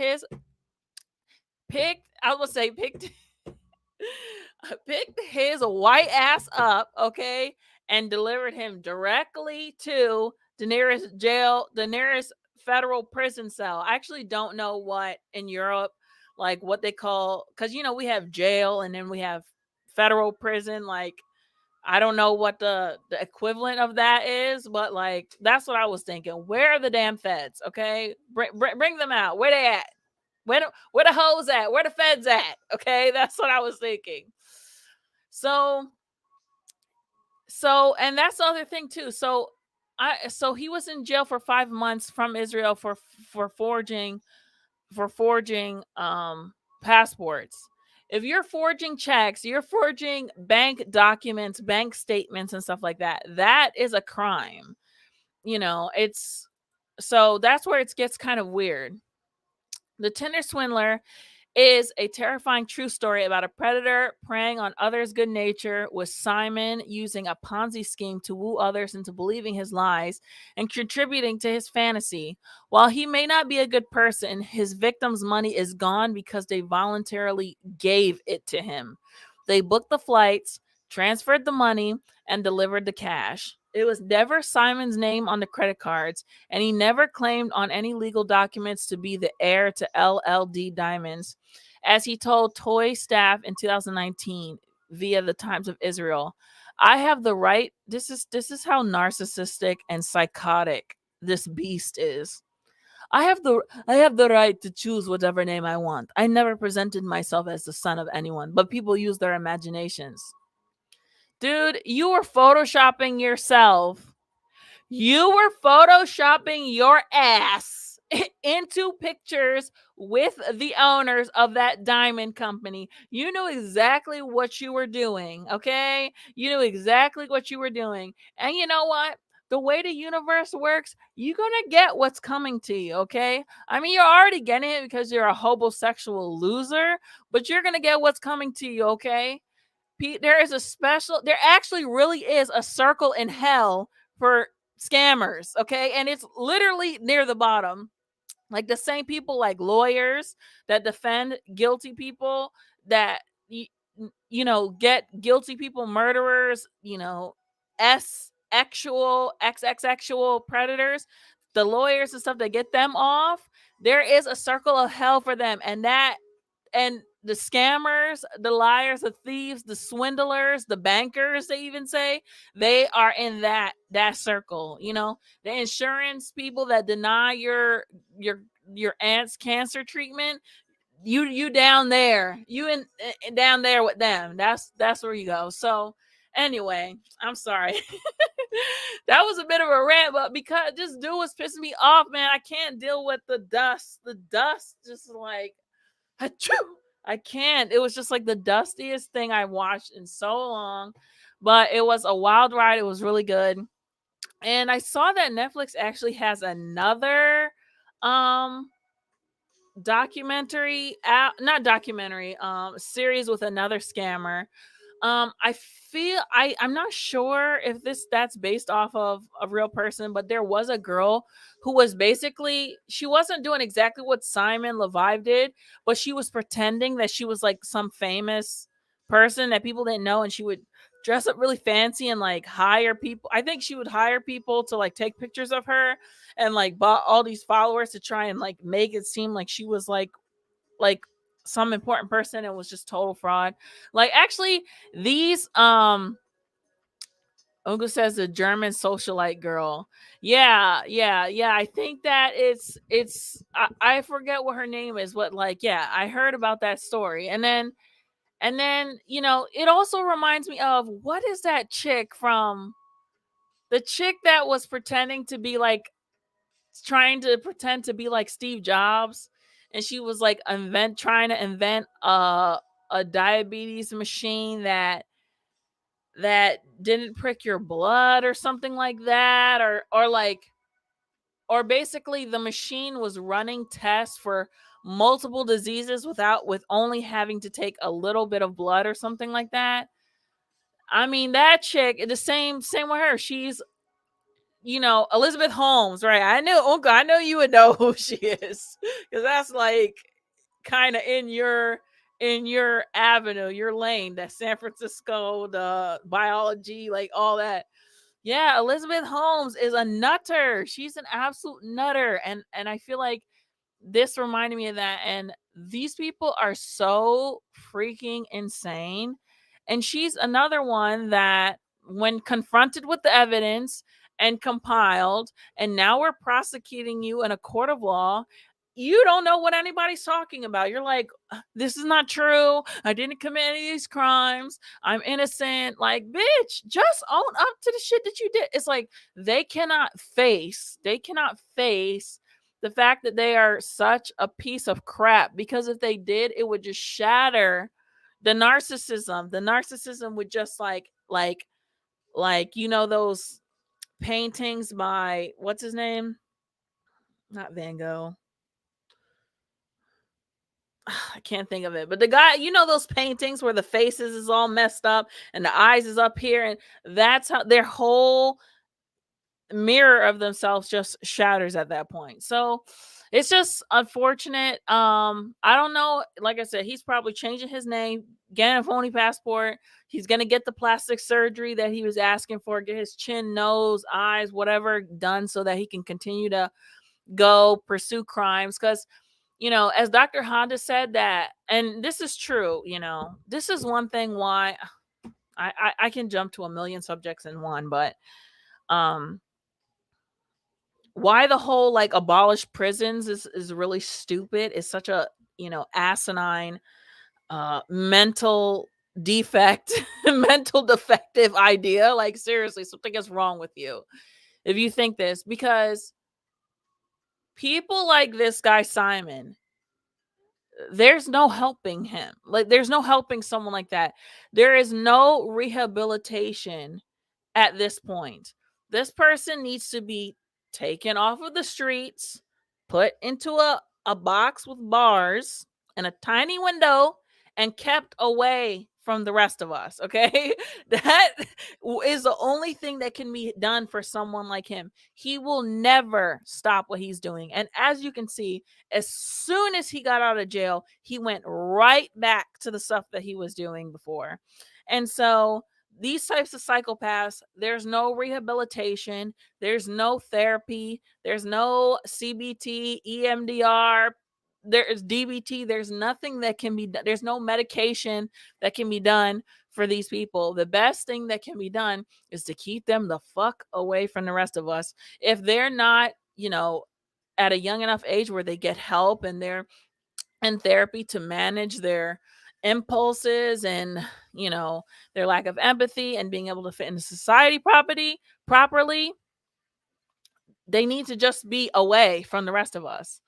picked his white ass up, okay, and delivered him directly to the nearest federal prison cell. I actually don't know what in Europe, like what they call, because we have jail and then we have federal prison. Like, I don't know what the equivalent of that is, but like that's what I was thinking. Where are the damn feds? Okay, bring them out. Where they at? Where the hoes at? Where the feds at? Okay, that's what I was thinking. So and that's the other thing too. So he was in jail for 5 months from Israel for forging passports. If you're forging checks, you're forging bank documents, bank statements and stuff like that. That is a crime. It's so that's where it gets kind of weird. The Tinder Swindler is a terrifying true story about a predator preying on others' good nature, with Simon using a Ponzi scheme to woo others into believing his lies and contributing to his fantasy. While he may not be a good person, his victims' money is gone because they voluntarily gave it to him. They booked the flights, transferred the money, and delivered the cash. It was never Simon's name on the credit cards, and he never claimed on any legal documents to be the heir to LLD Diamonds, as he told Toy staff in 2019 via the Times of Israel. I have the right. This is how narcissistic and psychotic this beast is. I have the right to choose whatever name I want. I never presented myself as the son of anyone, but people use their imaginations. Dude, you were photoshopping yourself. You were photoshopping your ass into pictures with the owners of that diamond company. You knew exactly what you were doing, okay? You knew exactly what you were doing. And you know what? The way the universe works, you're going to get what's coming to you, okay? I mean, you're already getting it because you're a homosexual loser, but you're going to get what's coming to you, okay? There actually really is a circle in hell for scammers, okay? And it's literally near the bottom. Like the same people, like lawyers that defend guilty people, that get guilty people, murderers, actual predators, the lawyers and stuff that get them off. There is a circle of hell for them, and the scammers, the liars, the thieves, the swindlers, the bankers, they even say, they are in that circle. The insurance people that deny your aunt's cancer treatment, you down there, down there with them. That's where you go. So anyway, I'm sorry. That was a bit of a rant, but because this dude was pissing me off, man. I can't deal with the dust. The dust just like, achoo! I can't. It was just like the dustiest thing I watched in so long, but it was a wild ride. It was really good. And I saw that Netflix actually has another documentary out, not documentary, series with another scammer. I feel I'm not sure if that's based off of a real person, but there was a girl who was basically, she wasn't doing exactly what Simon Levi did, but she was pretending that she was like some famous person that people didn't know, and she would dress up really fancy and like hire people. I think she would hire people to like take pictures of her and like bought all these followers to try and like make it seem like she was like some important person. It was just total fraud. Like, actually, these Unga says the German socialite girl. Yeah. I think that I forget what her name is, but like, yeah, I heard about that story. And then it also reminds me of, what is that chick from, the chick that was pretending to be like, trying to pretend to be like Steve Jobs, and she was like trying to invent a diabetes machine that that didn't prick your blood or something like that, or basically the machine was running tests for multiple diseases with only having to take a little bit of blood or something like that. I mean, that chick, the same with her. She's, Elizabeth Holmes, right? I know you would know who she is, because that's like kind of in your avenue, your lane, that San Francisco, the biology, like all that. Yeah, Elizabeth Holmes is a nutter. She's an absolute nutter, and I feel like this reminded me of that. And these people are so freaking insane. And she's another one that, when confronted with the evidence and compiled, and now we're prosecuting you in a court of law, you don't know what anybody's talking about. You're like, this is not true. I didn't commit any of these crimes. I'm innocent. Like, bitch, just own up to the shit that you did. It's like they cannot face the fact that they are such a piece of crap, because if they did, it would just shatter the narcissism. The narcissism would just those paintings by, what's his name? Not Van Gogh. I can't think of it, but the guy, those paintings where the faces is all messed up and the eyes is up here, and that's how their whole mirror of themselves just shatters at that point. So it's just unfortunate. I don't know. Like I said, he's probably changing his name, getting a phony passport. He's gonna get the plastic surgery that he was asking for, get his chin, nose, eyes, whatever done, so that he can continue to go pursue crimes. Because, as Dr. Honda said that, and this is true, this is one thing why I can jump to a million subjects in one, but um why the whole like abolish prisons is really stupid. It's such a, asinine mental defect, mental defective idea. Like, seriously, something is wrong with you if you think this, because people like this guy Simon, there's no helping him. Like, there's no helping someone like that. There is no rehabilitation at this point. This person needs to be taken off of the streets, put into a box with bars and a tiny window, and kept away from the rest of us. Okay. That is the only thing that can be done for someone like him. He will never stop what he's doing. And as you can see, as soon as he got out of jail, he went right back to the stuff that he was doing before. And so these types of psychopaths, there's no rehabilitation, there's no therapy, there's no CBT, EMDR, there is DBT, there's nothing that can be done. There's no medication that can be done for these people. The best thing that can be done is to keep them the fuck away from the rest of us. If they're not, at a young enough age where they get help and they're in therapy to manage their impulses and, their lack of empathy and being able to fit into society properly, they need to just be away from the rest of us.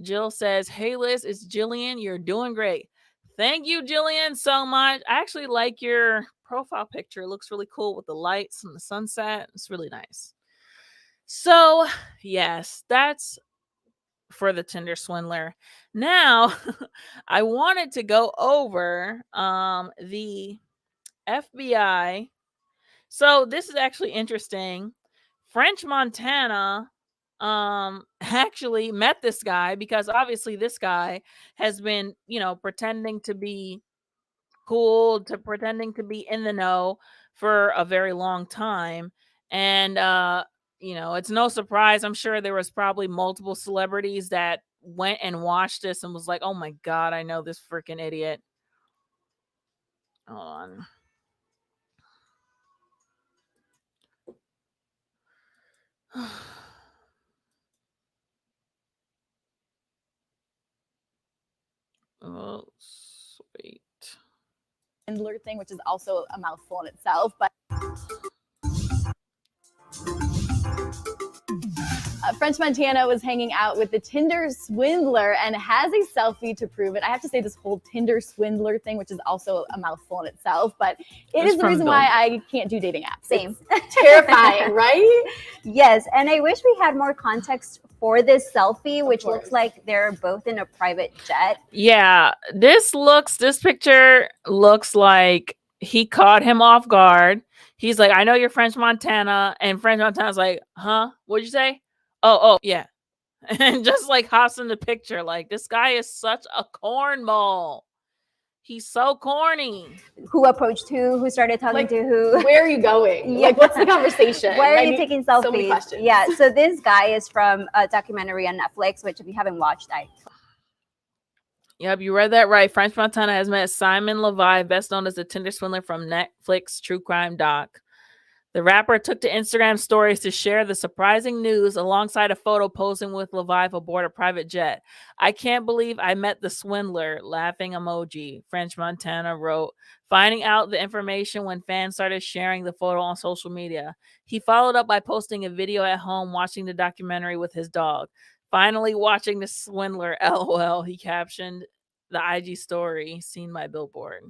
Jill says, "Hey Liz, it's Jillian. You're doing great." Thank you, Jillian, so much. I actually like your profile picture. It looks really cool with the lights and the sunset. It's really nice. So, yes, that's for the Tinder Swindler. Now, I wanted to go over the FBI. So this is actually interesting. French Montana actually met this guy, because obviously this guy has been, pretending to be cool, to pretending to be in the know for a very long time. And it's no surprise. I'm sure there was probably multiple celebrities that went and watched this and was like, "Oh my god, I know this freaking idiot." Hold on. Oh, sweet. Swindler thing, which is also a mouthful in itself, but French Montana was hanging out with the Tinder Swindler and has a selfie to prove it. I have to say this whole Tinder Swindler thing, which is also a mouthful in itself, but it's the reason why I can't do dating apps. Same. It's terrifying, right? Yes, and I wish we had more context for this selfie, which looks like they're both in a private jet. Yeah, this picture looks like he caught him off guard. He's like, I know you're French Montana. And French Montana's like, huh? What'd you say? Oh, yeah. And just like hops in the picture. Like, this guy is such a cornball. He's so corny. Who approached who started talking to who? Where are you going? Yeah. Like, what's the conversation? Why are you taking selfies? So many questions. Yeah, so this guy is from a documentary on Netflix, which if you haven't watched, Yep, you read that right. French Montana has met Simon Levi, best known as the Tinder Swindler from Netflix True Crime Doc. The rapper took to Instagram stories to share the surprising news alongside a photo posing with Levi aboard a private jet. I can't believe I met the swindler, laughing emoji, French Montana wrote, finding out the information when fans started sharing the photo on social media. He followed up by posting a video at home watching the documentary with his dog. Finally watching the swindler, LOL, he captioned the IG story seen by Billboard.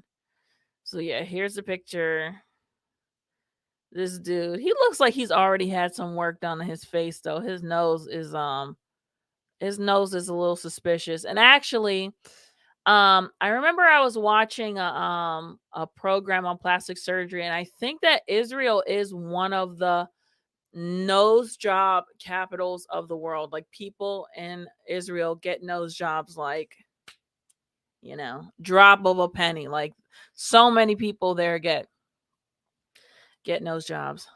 So yeah, here's the picture. This dude, he looks like he's already had some work done on his face though. His nose is a little suspicious. And actually, I remember I was watching a program on plastic surgery, and I think that Israel is one of the nose job capitals of the world. Like, people in Israel get nose jobs like, drop of a penny. Like, so many people there get nose jobs.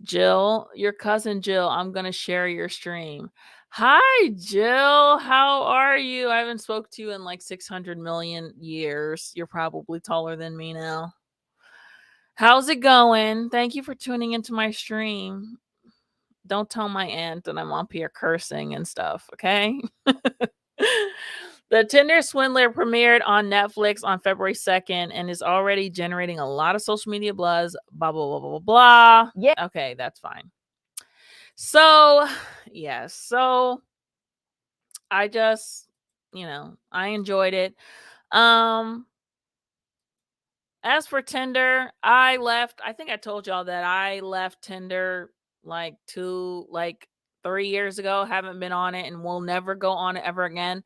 Jill, your cousin Jill, I'm gonna share your stream. Hi Jill, how are you? I haven't spoke to you in like 600 million years. You're probably taller than me now. How's it going? Thank you for tuning into my stream. Don't tell my aunt that I'm up here cursing and stuff, okay? The Tinder Swindler premiered on Netflix on February 2nd and is already generating a lot of social media buzz. Blah, blah, blah, blah, blah. Yeah. Okay, that's fine. So, yes. So, I just, I enjoyed it. As for Tinder, I think I told y'all that I left Tinder like 3 years ago. Haven't been on it and will never go on it ever again.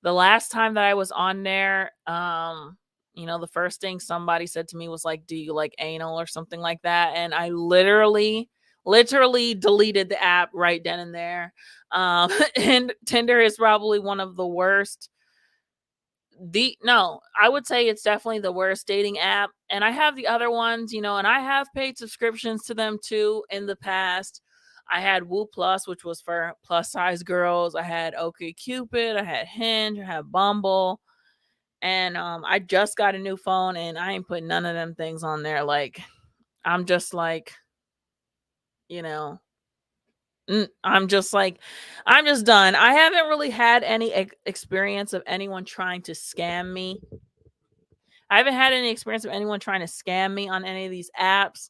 The last time that I was on there, the first thing somebody said to me was like, do you like anal or something like that? And I literally deleted the app right then and there. And Tinder is probably one of the worst. I would say it's definitely the worst dating app. And I have the other ones, and I have paid subscriptions to them too in the past. I had Woo Plus, which was for plus size girls. I had OkCupid. I had Hinge. I had Bumble. And I just got a new phone and I ain't putting none of them things on there. Like, I'm just like, I'm just done. I haven't really had any experience of anyone trying to scam me. I haven't had any experience of anyone trying to scam me on any of these apps.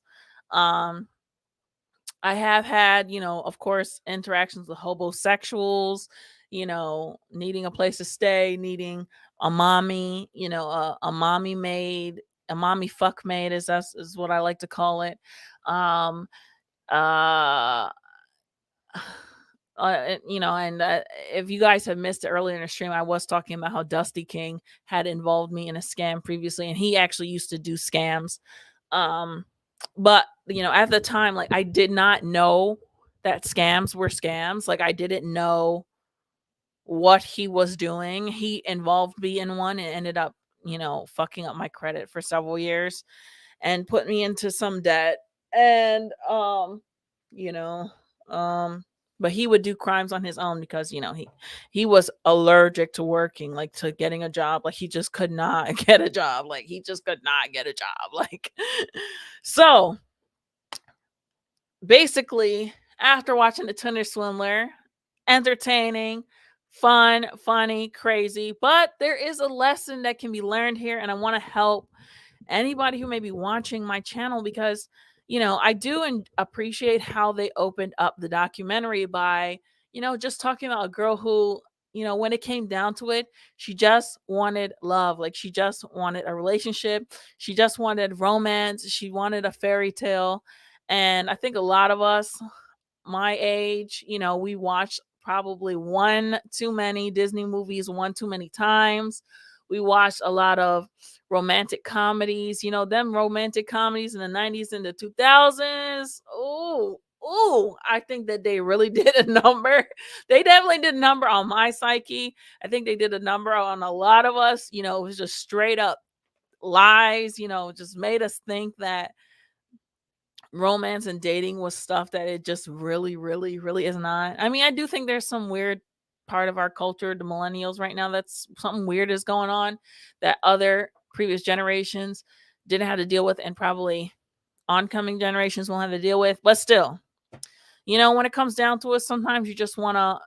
I have had, of course, interactions with homosexuals, needing a place to stay, needing a mommy, a mommy maid, a mommy fuck maid is what I like to call it. If you guys have missed it earlier in the stream, I was talking about how Dusty King had involved me in a scam previously, and he actually used to do scams. But at the time, like, I did not know that scams were scams. Like, I didn't know what he was doing. He involved me in one and ended up, fucking up my credit for several years and put me into some debt. And but he would do crimes on his own because he was allergic to working, like to getting a job. Like, he just could not get a job. Like, so basically, after watching the Tinder Swindler, entertaining, fun, funny, crazy, but there is a lesson that can be learned here, and I want to help anybody who may be watching my channel because I do appreciate how they opened up the documentary by, just talking about a girl who, when it came down to it, she just wanted love. Like, she just wanted a relationship. She just wanted romance. She wanted a fairy tale. And I think a lot of us, my age, we watched probably one too many Disney movies, one too many times. We watched a lot of romantic comedies, them romantic comedies in the 90s and the 2000s. Oh, I think that they really did a number. They definitely did a number on my psyche. I think they did a number on a lot of us. It was just straight up lies, just made us think that romance and dating was stuff that it just really, really, really is not. I mean, I do think there's some weird part of our culture, the millennials right now, that's something weird is going on that other previous generations didn't have to deal with, and probably oncoming generations won't have to deal with. But still, when it comes down to it, sometimes you just wanna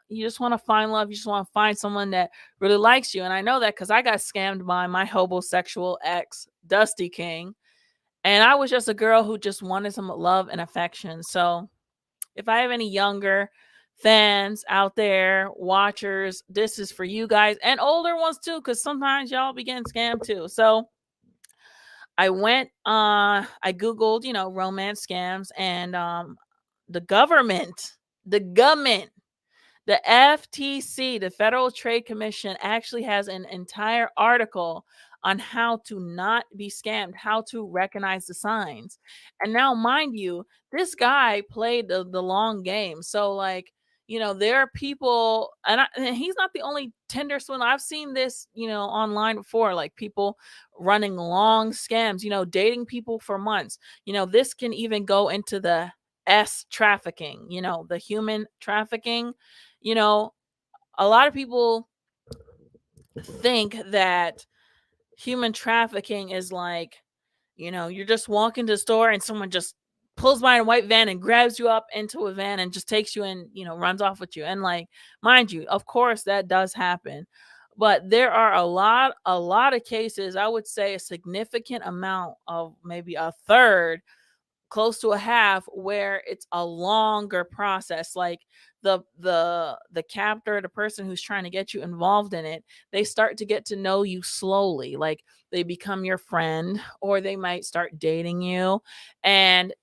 find love. You just want to find someone that really likes you. And I know that because I got scammed by my homosexual ex, Dusty King. And I was just a girl who just wanted some love and affection. So if I have any younger fans out there, watchers, this is for you guys, and older ones too, because sometimes y'all be getting scammed too. So I Googled, romance scams, and the government, the FTC, the Federal Trade Commission, actually has an entire article on how to not be scammed, how to recognize the signs. And now, mind you, this guy played the long game. So, like, there are people, and he's not the only Tinder swindler. I've seen this, online before, like people running long scams, dating people for months. This can even go into the trafficking, the human trafficking. A lot of people think that human trafficking is like, you're just walking to the store and someone just pulls by in a white van and grabs you up into a van and just takes you and, runs off with you. And, like, mind you, of course that does happen. But there are a lot of cases, I would say a significant amount of maybe a third, close to a half, where it's a longer process. Like, the captor, the person who's trying to get you involved in it, they start to get to know you slowly. Like, they become your friend, or they might start dating you, and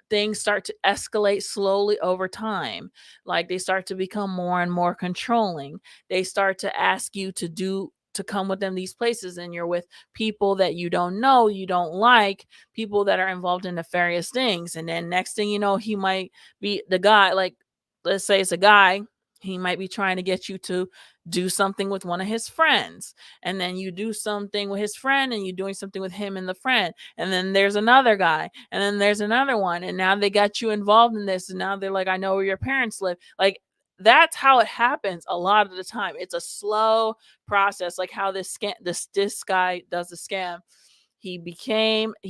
things start to escalate slowly over time. Like, they start to become more and more controlling. They start to ask you to come with them these places, and you're with people that you don't know, you don't like, people that are involved in nefarious things. And then next thing you know, he might be the guy, like, let's say it's a guy, he might be trying to get you to do something with one of his friends, and then you do something with his friend, and you're doing something with him and the friend, and then there's another guy, and then there's another one, and now they got you involved in this, and now they're like, I know where your parents live. Like, that's how it happens a lot of the time. It's a slow process, like how this guy does the scam. He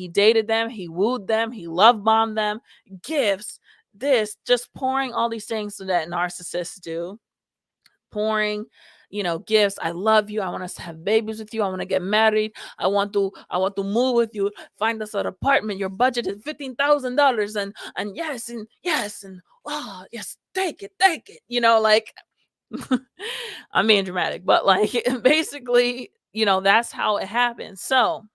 dated them, he wooed them, he love bombed them, gifts, this, just pouring all these things that narcissists do. Pouring, gifts. I love you. I want us to have babies with you. I want to get married. I want to move with you. Find us an apartment. Your budget is $15,000, and yes, and yes, and oh yes, take it. Like, I'm being dramatic, but, like, basically, that's how it happens. So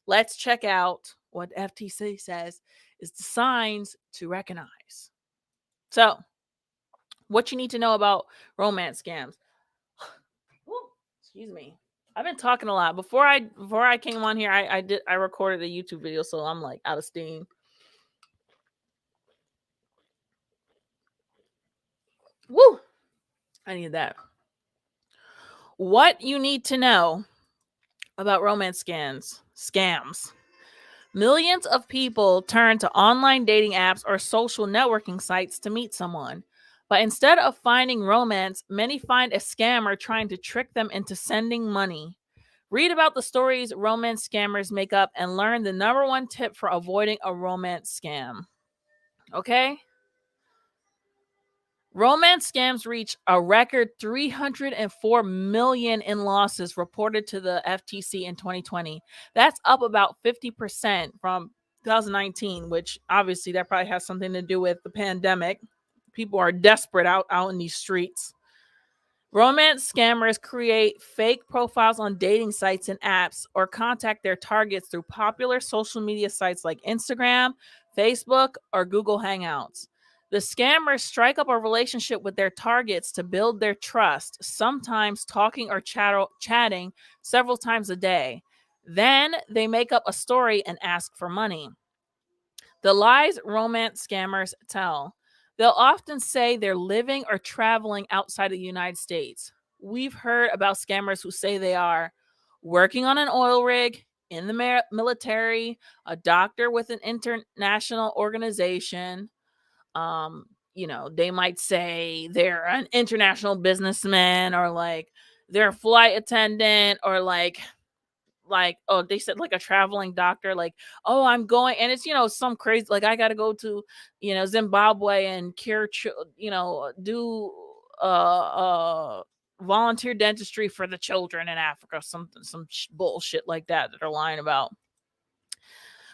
let's check out what FTC says is the signs to recognize. So, what you need to know about romance scams. Excuse me. I've been talking a lot. Before I came on here, I recorded a YouTube video, so I'm like out of steam. Woo! I need that. What you need to know about romance scams. Millions of people turn to online dating apps or social networking sites to meet someone. But instead of finding romance, many find a scammer trying to trick them into sending money. Read about the stories romance scammers make up and learn the number one tip for avoiding a romance scam. Okay? Romance scams reached a record 304 million in losses reported to the FTC in 2020. That's up about 50% from 2019, which obviously that probably has something to do with the pandemic. People are desperate out in these streets. Romance scammers create fake profiles on dating sites and apps or contact their targets through popular social media sites like Instagram, Facebook, or Google Hangouts. The scammers strike up a relationship with their targets to build their trust, sometimes talking or chatting several times a day. Then they make up a story and ask for money. The lies romance scammers tell. They'll often say they're living or traveling outside of the United States. We've heard about scammers who say they are working on an oil rig, in the military, a doctor with an international organization. They might say they're an international businessman, or like they're a flight attendant, or like oh, they said like a traveling doctor, like, oh, I'm going, and it's some crazy, like, I gotta go to Zimbabwe and do volunteer dentistry for the children in Africa, some bullshit like that they're lying about.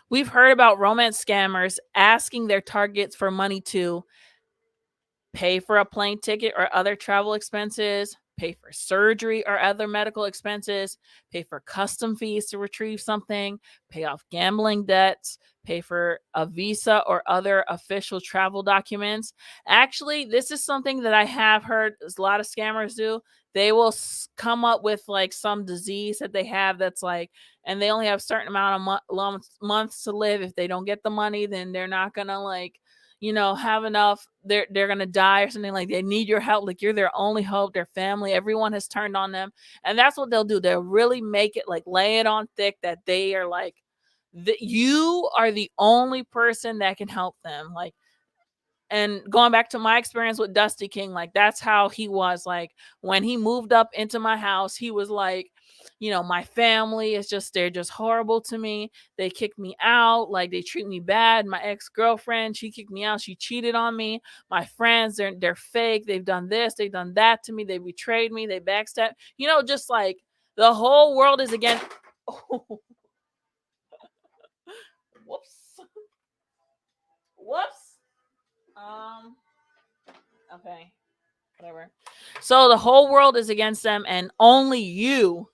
We've heard about romance scammers asking their targets for money to pay for a plane ticket or other travel expenses, pay for surgery or other medical expenses, pay for custom fees to retrieve something, pay off gambling debts, pay for a visa or other official travel documents. Actually, this is something that I have heard a lot of scammers do. They will come up with like some disease that they have that's like, and they only have a certain amount of months to live. If they don't get the money, then they're not gonna have enough, they're gonna die or something. Like, they need your help, like you're their only hope, their family, everyone has turned on them. And that's what they'll do. They'll really make it, like, lay it on thick that they are like, you are the only person that can help them. Like, and going back to my experience with Dusty King, like, that's how he was. Like, when he moved up into my house, he was like, my family is just, they're just horrible to me. They kicked me out. Like, they treat me bad. My ex-girlfriend, she kicked me out. She cheated on me. My friends, they're fake. They've done this. They've done that to me. They betrayed me. They backstabbed. Just like the whole world is against. Oh. Whoops. Whoops. Okay. Whatever. So the whole world is against them, and only you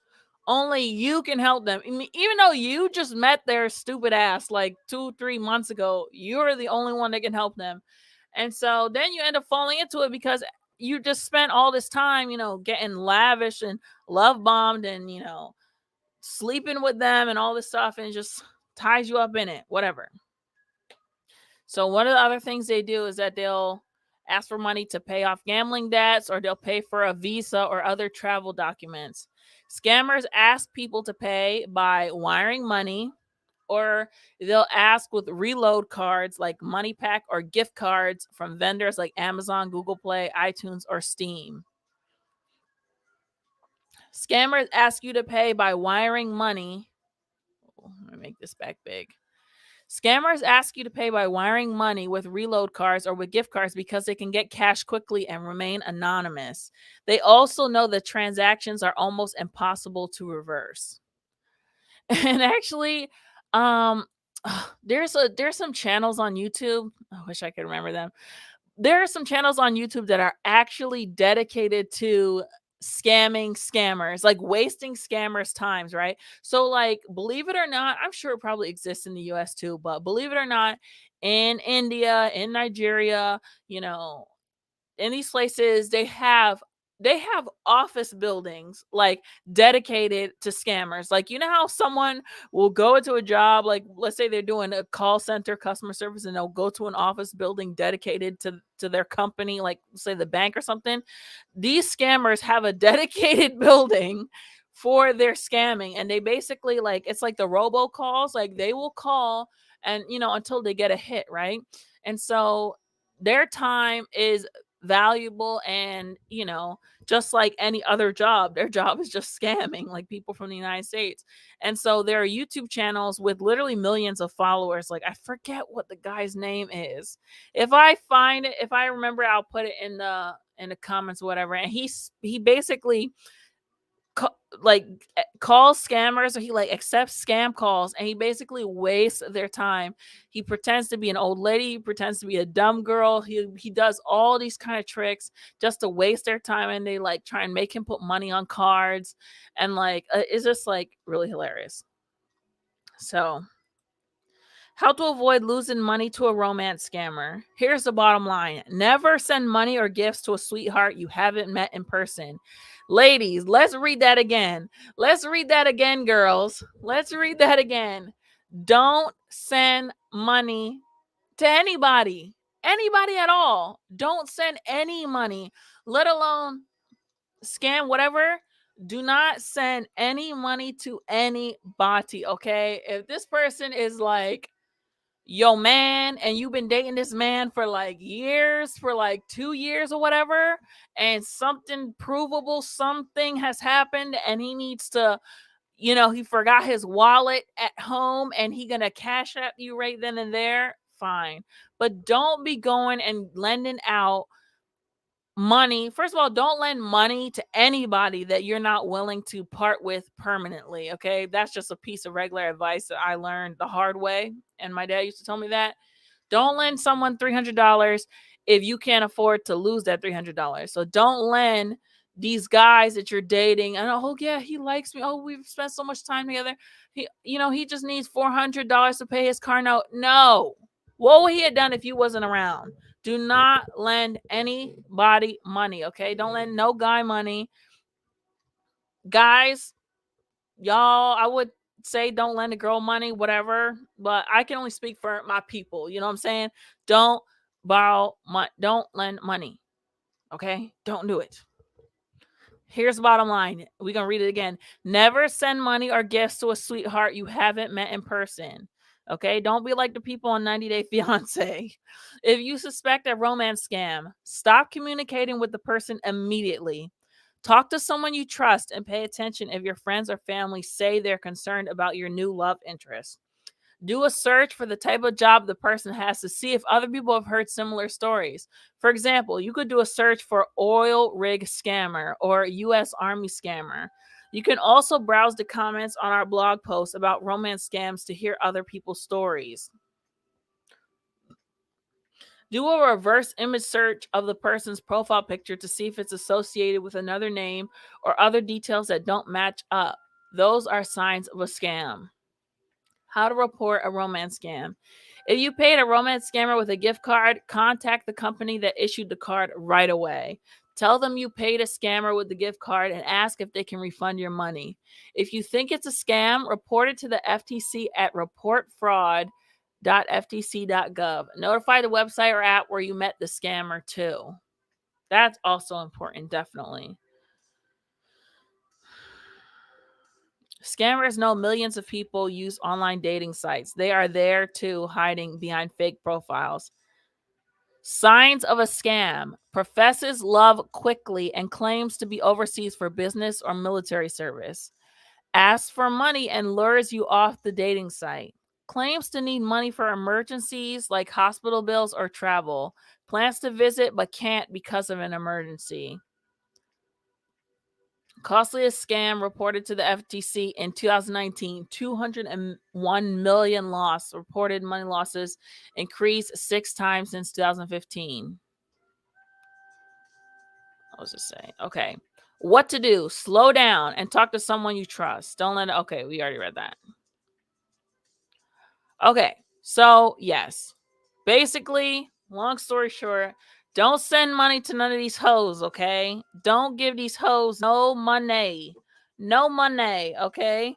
can help them. I mean, even though you just met their stupid ass like 2-3 months ago, you're the only one that can help them. And so then you end up falling into it because you just spent all this time, getting lavish and love bombed and, sleeping with them and all this stuff, and it just ties you up in it, whatever. So one of the other things they do is that they'll ask for money to pay off gambling debts, or they'll pay for a visa or other travel documents. Scammers ask people to pay by wiring money, or they'll ask with reload cards like MoneyPack or gift cards from vendors like Amazon, Google Play, iTunes, or Steam. Scammers ask you to pay by wiring money. Let me make this back big. Scammers ask you to pay by wiring money with reload cards or with gift cards because they can get cash quickly and remain anonymous. They also know that transactions are almost impossible to reverse. And actually, there's some channels on YouTube. I wish I could remember them. There are some channels on YouTube that are actually dedicated to scamming scammers, like wasting scammers' times, right? So, like, believe it or not, I'm sure it probably exists in the US too, but believe it or not, in India, in Nigeria, in these places, they have office buildings like dedicated to scammers. Like, how someone will go into a job, like let's say they're doing a call center customer service, and they'll go to an office building dedicated to their company, like say the bank or something. These scammers have a dedicated building for their scamming, and they basically, like, it's like the robocalls, like they will call and until they get a hit, right? And so their time is valuable, and just like any other job, their job is just scamming like people from the United States. And so there are YouTube channels with literally millions of followers. Like, I forget what the guy's name is. If I find it, if I remember, I'll put it in the comments or whatever. And he basically calls scammers, or he like accepts scam calls, and he basically wastes their time. He pretends to be an old lady, he pretends to be a dumb girl. He does all these kind of tricks just to waste their time, and they like try and make him put money on cards, and like it's just like really hilarious. So, how to avoid losing money to a romance scammer. Here's the bottom line. Never send money or gifts to a sweetheart you haven't met in person. Ladies, let's read that again. Let's read that again, girls. Let's read that again. Don't send money to anybody. Anybody at all. Don't send any money, let alone scam, whatever. Do not send any money to anybody, okay? If this person is like yo man, and you've been dating this man for like years, for like 2 years or whatever, and something provable, something has happened, and he needs to, he forgot his wallet at home, and he gonna cash at you right then and there, fine. But don't be going and lending out money. First of all, don't lend money to anybody that you're not willing to part with permanently, okay? That's just a piece of regular advice that I learned the hard way, and my dad used to tell me that. Don't lend someone $300 if you can't afford to lose that $300. So don't lend these guys that you're dating, and oh yeah, he likes me, oh we've spent so much time together, he just needs $400 to pay his car note. No. What would he have done if you wasn't around? Do not lend anybody money, okay? Don't lend no guy money. Guys, y'all, I would say don't lend a girl money, whatever, but I can only speak for my people. You know what I'm saying? Don't borrow money. Don't lend money, okay? Don't do it. Here's the bottom line. We're going to read it again. Never send money or gifts to a sweetheart you haven't met in person. Okay, don't be like the people on 90 Day Fiance. If you suspect a romance scam, stop communicating with the person immediately. Talk to someone you trust and pay attention if your friends or family say they're concerned about your new love interest. Do a search for the type of job the person has to see if other people have heard similar stories. For example, you could do a search for oil rig scammer or U.S. Army scammer. You can also browse the comments on our blog posts about romance scams to hear other people's stories. Do a reverse image search of the person's profile picture to see if it's associated with another name or other details that don't match up. Those are signs of a scam. How to report a romance scam. If you paid a romance scammer with a gift card, contact the company that issued the card right away. Tell them you paid a scammer with the gift card and ask if they can refund your money. If you think it's a scam, report it to the FTC at reportfraud.ftc.gov. Notify the website or app where you met the scammer too. That's also important, definitely. Scammers know millions of people use online dating sites. They are there too, hiding behind fake profiles. Signs of a scam. Professes love quickly and claims to be overseas for business or military service. Asks for money and lures you off the dating site. Claims to need money for emergencies like hospital bills or travel. Plans to visit but can't because of an emergency. Costliest scam reported to the FTC in 2019, 201 million loss. Reported money losses increased 6 times since 2015. I was just saying. Okay. What to do? Slow down and talk to someone you trust. Don't let it. Okay, we already read that. Okay. So, yes. Basically, long story short, don't send money to none of these hoes, okay? Don't give these hoes no money. No money, okay?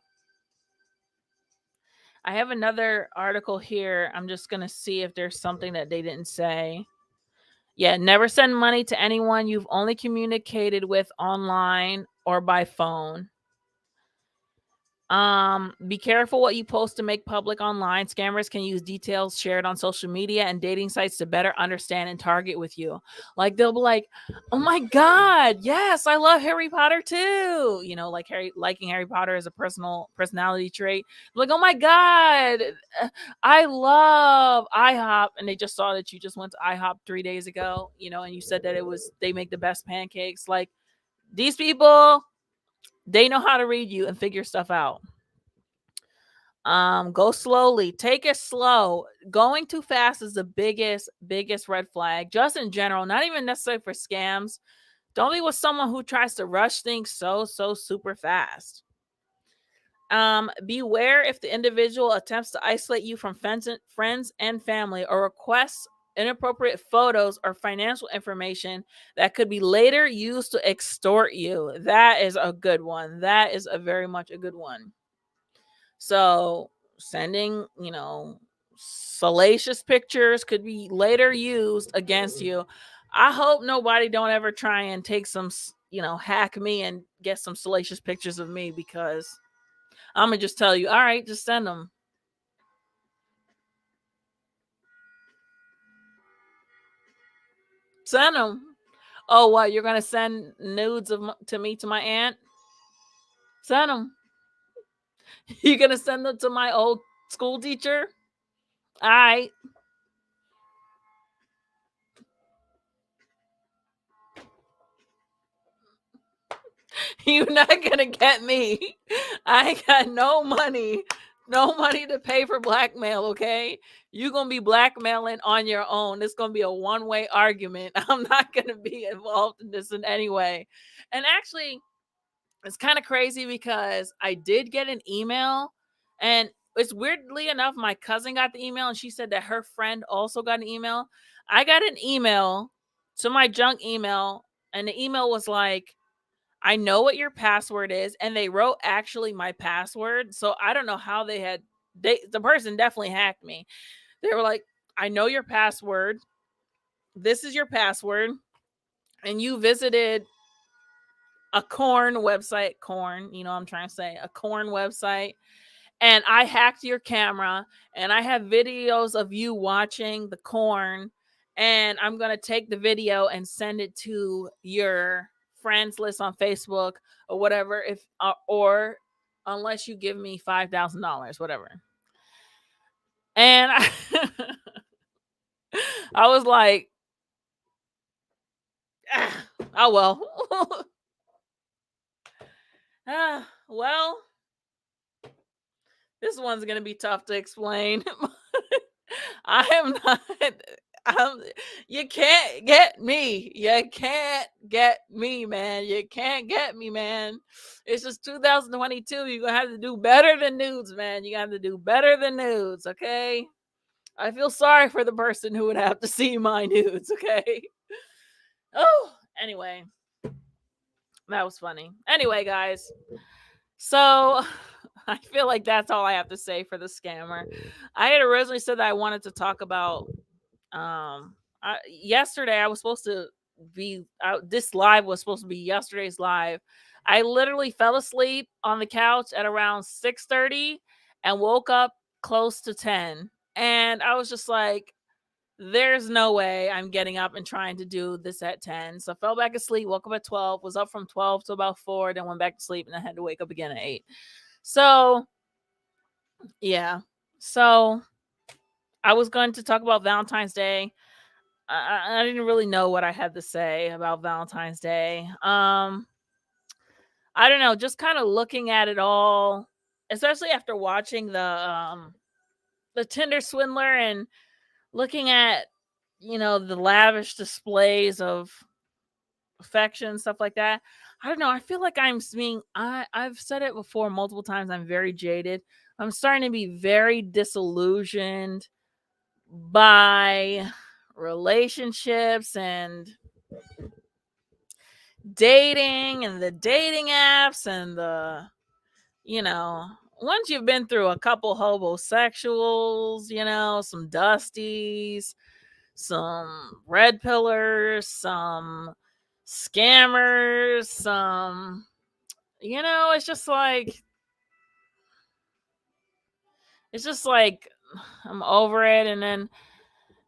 I have another article here. I'm just going to see if there's something that they didn't say. Yeah, never send money to anyone you've only communicated with online or by phone. Be careful what you post to make public online. Scammers can use details shared on social media and dating sites to better understand and target with you. Like they'll be like, "Oh my god, yes, I love Harry Potter too." You know, like liking Harry Potter is a personality trait. Like, "Oh my god, I love IHOP," and they just saw that you just went to IHOP 3 days ago, and you said that they make the best pancakes. Like these people They know how to read you and figure stuff out. Go slowly. Take it slow. Going too fast is the biggest red flag. Just in general, not even necessarily for scams. Don't be with someone who tries to rush things so super fast. Beware if the individual attempts to isolate you from friends and family or requests inappropriate photos or financial information that could be later used to extort you. That is a good one. That is a very much a good one. So sending, salacious pictures could be later used against you. I hope nobody don't ever try and take some, hack me and get some salacious pictures of me, because I'm gonna just tell you, all right, just send them. Send them. Oh, what? You're gonna send nudes to me to my aunt? Send them. You gonna send them to my old school teacher? All right. You're not gonna get me. I ain't got no money to pay for blackmail. Okay, you gonna be blackmailing on your own. It's gonna be a one-way argument. I'm not gonna be involved in this in any way. And actually, it's kind of crazy because I did get an email, and it's weirdly enough, my cousin got the email and she said that her friend also got an email. I got an email to my junk email, and the email was like, I know what your password is, and they wrote actually my password. So I don't know how the person definitely hacked me. They were like, I know your password. This is your password, and you visited a corn website. Corn, you know what I'm trying to say, a corn website. And I hacked your camera, and I have videos of you watching the corn, and I'm going to take the video and send it to your friends list on Facebook or whatever, if or unless you give me $5,000, whatever. And I was like, oh well. Well, this one's going to be tough to explain. I am not. You can't get me. You can't get me, man. You can't get me, man. It's just 2022. You're going to have to do better than nudes, man. You got to do better than nudes, okay? I feel sorry for the person who would have to see my nudes, okay? Oh, anyway. That was funny. Anyway, guys. So I feel like that's all I have to say for the scammer. I had originally said that I wanted to talk about yesterday. I was supposed to be this live was supposed to be yesterday's live. I literally fell asleep on the couch at around 6:30 and woke up close to 10. And I was just like, there's no way I'm getting up and trying to do this at 10. So I fell back asleep, woke up at 12, was up from 12 to about 4, then went back to sleep, and I had to wake up again at 8. So, yeah. So I was going to talk about Valentine's Day. I didn't really know what I had to say about Valentine's Day. I don't know, just kind of looking at it all, especially after watching the Tinder Swindler and looking at, the lavish displays of affection, stuff like that. I don't know. I feel like I've said it before multiple times. I'm very jaded. I'm starting to be very disillusioned by relationships and dating and the dating apps and once you've been through a couple homosexuals, some dusties, some red pillars, some scammers, some, it's just like I'm over it. And then,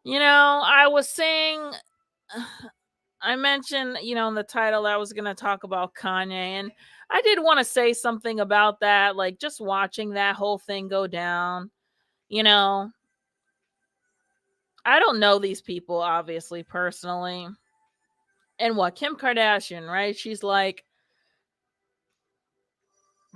I was saying, I mentioned, in the title, I was going to talk about Kanye, and I did want to say something about that, like just watching that whole thing go down. I don't know these people, obviously, personally. And what, Kim Kardashian, right? She's like,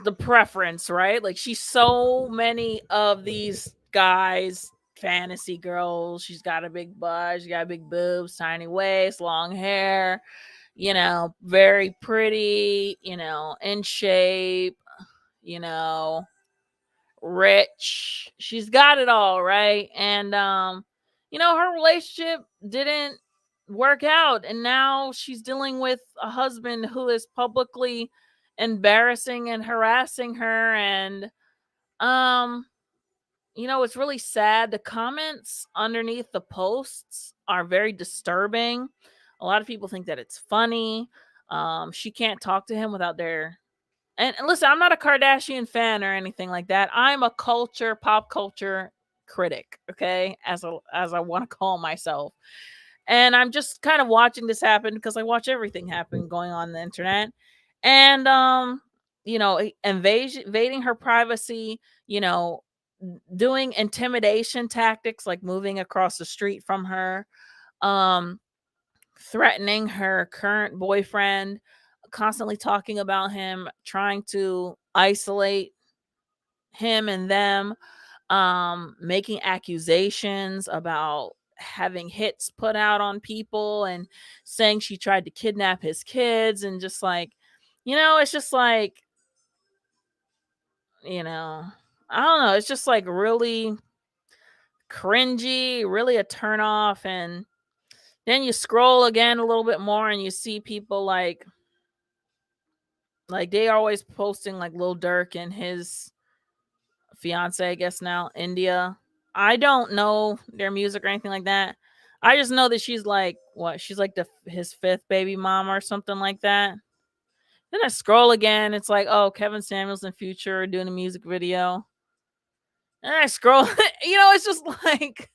the preference, right? Like she's so many of these guys fantasy girls. She's got a big butt, she got big boobs, tiny waist, long hair, very pretty, in shape, you know, rich. She's got it all, right? And her relationship didn't work out, and now she's dealing with a husband who is publicly embarrassing and harassing her. And it's really sad. The comments underneath the posts are very disturbing. A lot of people think that it's funny. She can't talk to him without their and listen, I'm not a Kardashian fan or anything like that. I'm a pop culture critic, okay? As I want to call myself. And I'm just kind of watching this happen because I watch everything happen going on the internet. And invading her privacy, doing intimidation tactics like moving across the street from her, um threatening her current boyfriend, constantly talking about him, trying to isolate him and them, making accusations about having hits put out on people and saying she tried to kidnap his kids, and just like, it's just like, I don't know, it's just like really cringy, really a turn off. And then you scroll again a little bit more and you see people like they are always posting like Lil Durk and his fiance, I guess now, India. I don't know their music or anything like that. I just know that she's like what? She's like his fifth baby mama or something like that. Then I scroll again. It's like, oh, Kevin Samuels and Future are doing a music video. And I scroll, it's just like,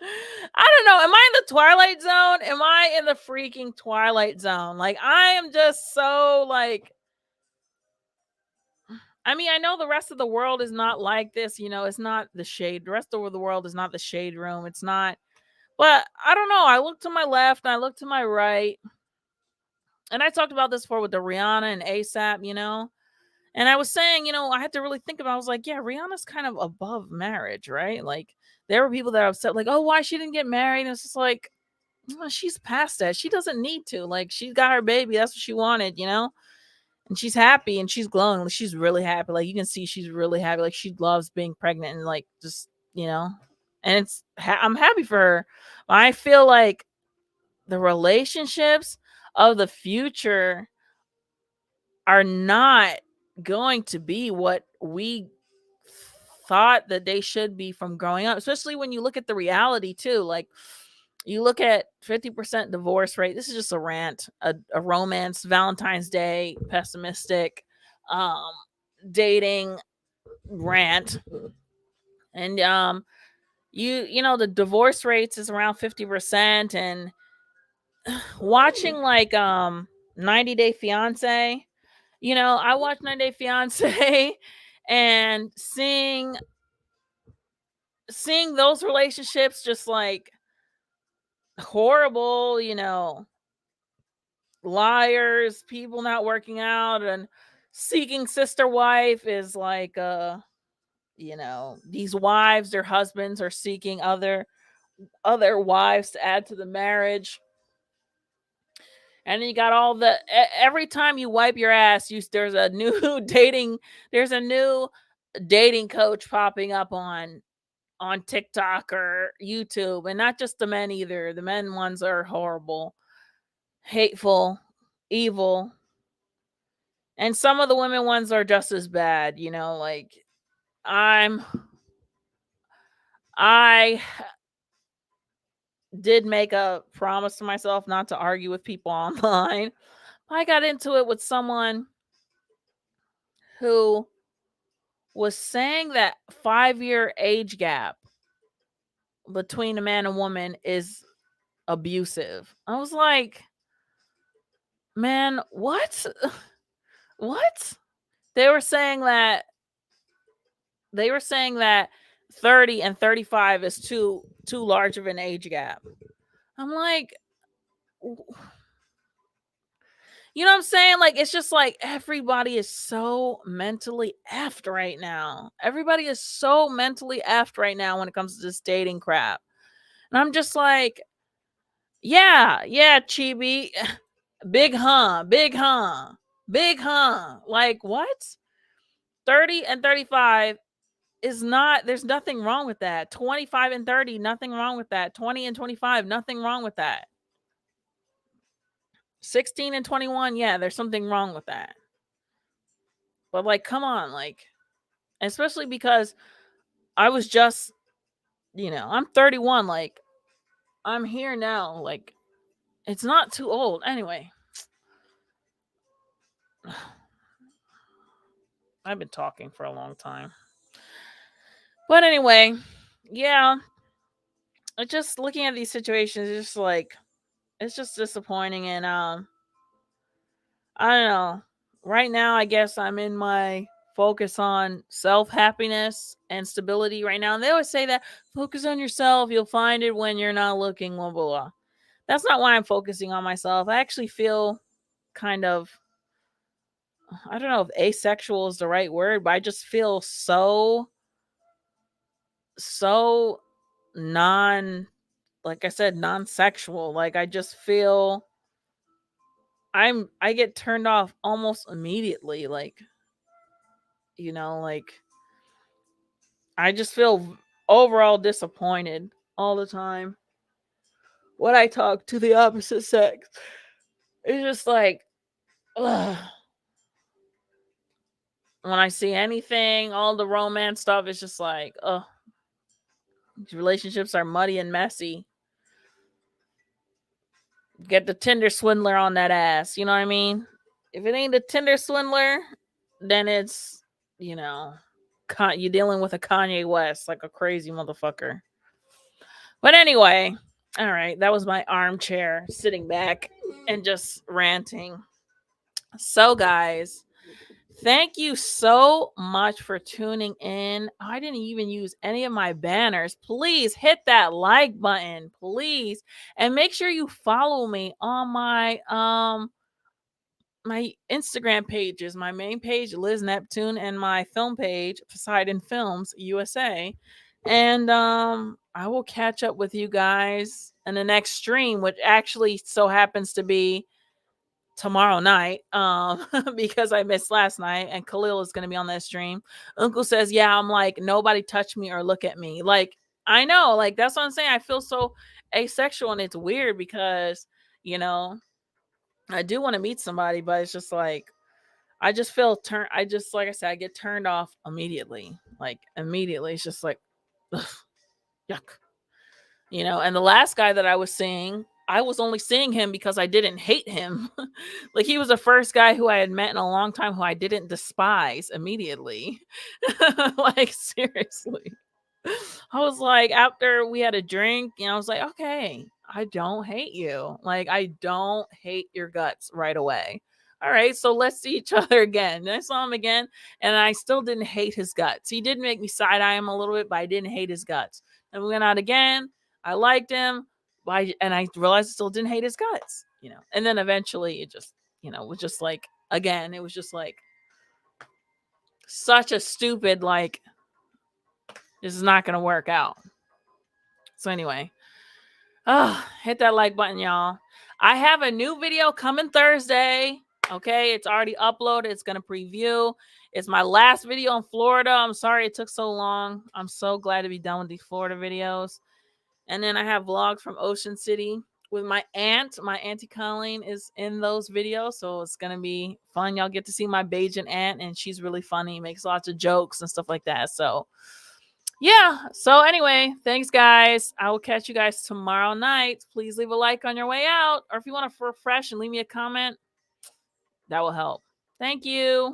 I don't know. Am I in the Twilight Zone? Am I in the freaking Twilight Zone? Like, I am just so like, I mean, I know the rest of the world is not like this. It's not the shade. The rest of the world is not the shade room. It's not. But I don't know. I look to my left and I look to my right. And I talked about this before with the Rihanna and ASAP, And I was saying, I had to really think about it. I was like, yeah, Rihanna's kind of above marriage, right? Like, there were people that are upset, like, oh, why she didn't get married? And it's just like, well, she's past that. She doesn't need to. Like, she got her baby. That's what she wanted, And she's happy and she's glowing. Like, she's really happy. Like, you can see she's really happy. Like, she loves being pregnant and like just, and I'm happy for her. But I feel like the relationships of the future are not going to be what we thought that they should be from growing up, especially when you look at the reality too. Like, you look at 50% divorce rate. This is just a rant, a romance, Valentine's Day, pessimistic, dating rant. And the divorce rates is around 50%. And watching like 90 Day Fiance, I watched 90 Day Fiance and seeing those relationships just like horrible, liars, people not working out, and seeking sister wife is like these wives, their husbands are seeking other wives to add to the marriage. And then you got all the every time you wipe your ass, there's a new dating coach popping up on TikTok or YouTube. And not just the men either. The men ones are horrible, hateful, evil. And some of the women ones are just as bad, like I did make a promise to myself not to argue with people online. I got into it with someone who was saying that 5-year age gap between a man and woman is abusive. I was like, man, what? What? They were saying that 30 and 35 is too large of an age gap. I'm like, You know what I'm saying? Like, it's just like everybody is so mentally effed right now. Everybody is so mentally effed right now when it comes to this dating crap. And I'm just like, yeah, Chibi. Big huh, big huh, big huh. Like, what? 30 and 35 is not, there's nothing wrong with that. 25 and 30, nothing wrong with that. 20 and 25, nothing wrong with that. 16 and 21, yeah, there's something wrong with that. But like, come on, like, especially because I was just, I'm 31, like, I'm here now, like, it's not too old. Anyway, I've been talking for a long time. But anyway, yeah, just looking at these situations, it's just like, it's just disappointing. And I don't know. Right now, I guess I'm in my focus on self-happiness and stability right now. And they always say that focus on yourself, you'll find it when you're not looking, blah blah blah. That's not why I'm focusing on myself. I actually feel kind of, I don't know if asexual is the right word, but I just feel so non, like I said, non-sexual. Like, I just feel I get turned off almost immediately. Like, like, I just feel overall disappointed all the time when I talk to the opposite sex. It's just like, ugh. When I see anything, all the romance stuff, it's just like, ugh. Relationships are muddy and messy. Get the Tinder Swindler on that ass. You know what I mean? If it ain't a Tinder Swindler, then it's, you're dealing with a Kanye West, like a crazy motherfucker. But anyway, all right, that was my armchair sitting back and just ranting. So, guys, thank you so much for tuning in. I didn't even use any of my banners. Please hit that like button, please. And make sure you follow me on my Instagram pages, my main page, Liz Neptune, and my film page, Poseidon Films USA. And I will catch up with you guys in the next stream, which actually so happens to be tomorrow night, because I missed last night, and Khalil is going to be on that stream. Uncle says, yeah, I'm like, nobody touch me or look at me. Like, I know, like, that's what I'm saying. I feel so asexual, and it's weird because, I do want to meet somebody, but it's just like, I just feel like I said, I get turned off immediately. Like, immediately. It's just like, ugh, yuck. And the last guy that I was seeing, I was only seeing him because I didn't hate him. Like, he was the first guy who I had met in a long time who I didn't despise immediately. Like, seriously. I was like, after we had a drink, I was like, okay, I don't hate you. Like, I don't hate your guts right away. All right, so let's see each other again. And I saw him again, and I still didn't hate his guts. He did make me side-eye him a little bit, but I didn't hate his guts. And we went out again. I liked him, and I realized I still didn't hate his guts, And then eventually it just, was just like, again, it was just like such a stupid, like, this is not going to work out. So anyway, hit that like button, y'all. I have a new video coming Thursday. Okay, it's already uploaded. It's going to preview. It's my last video in Florida. I'm sorry it took so long. I'm so glad to be done with these Florida videos. And then I have vlogs from Ocean City with my aunt. My Auntie Colleen is in those videos, so it's going to be fun. Y'all get to see my Bajan aunt, and she's really funny, makes lots of jokes and stuff like that. So, yeah. So anyway, thanks, guys. I will catch you guys tomorrow night. Please leave a like on your way out, or if you want to refresh and leave me a comment, that will help. Thank you.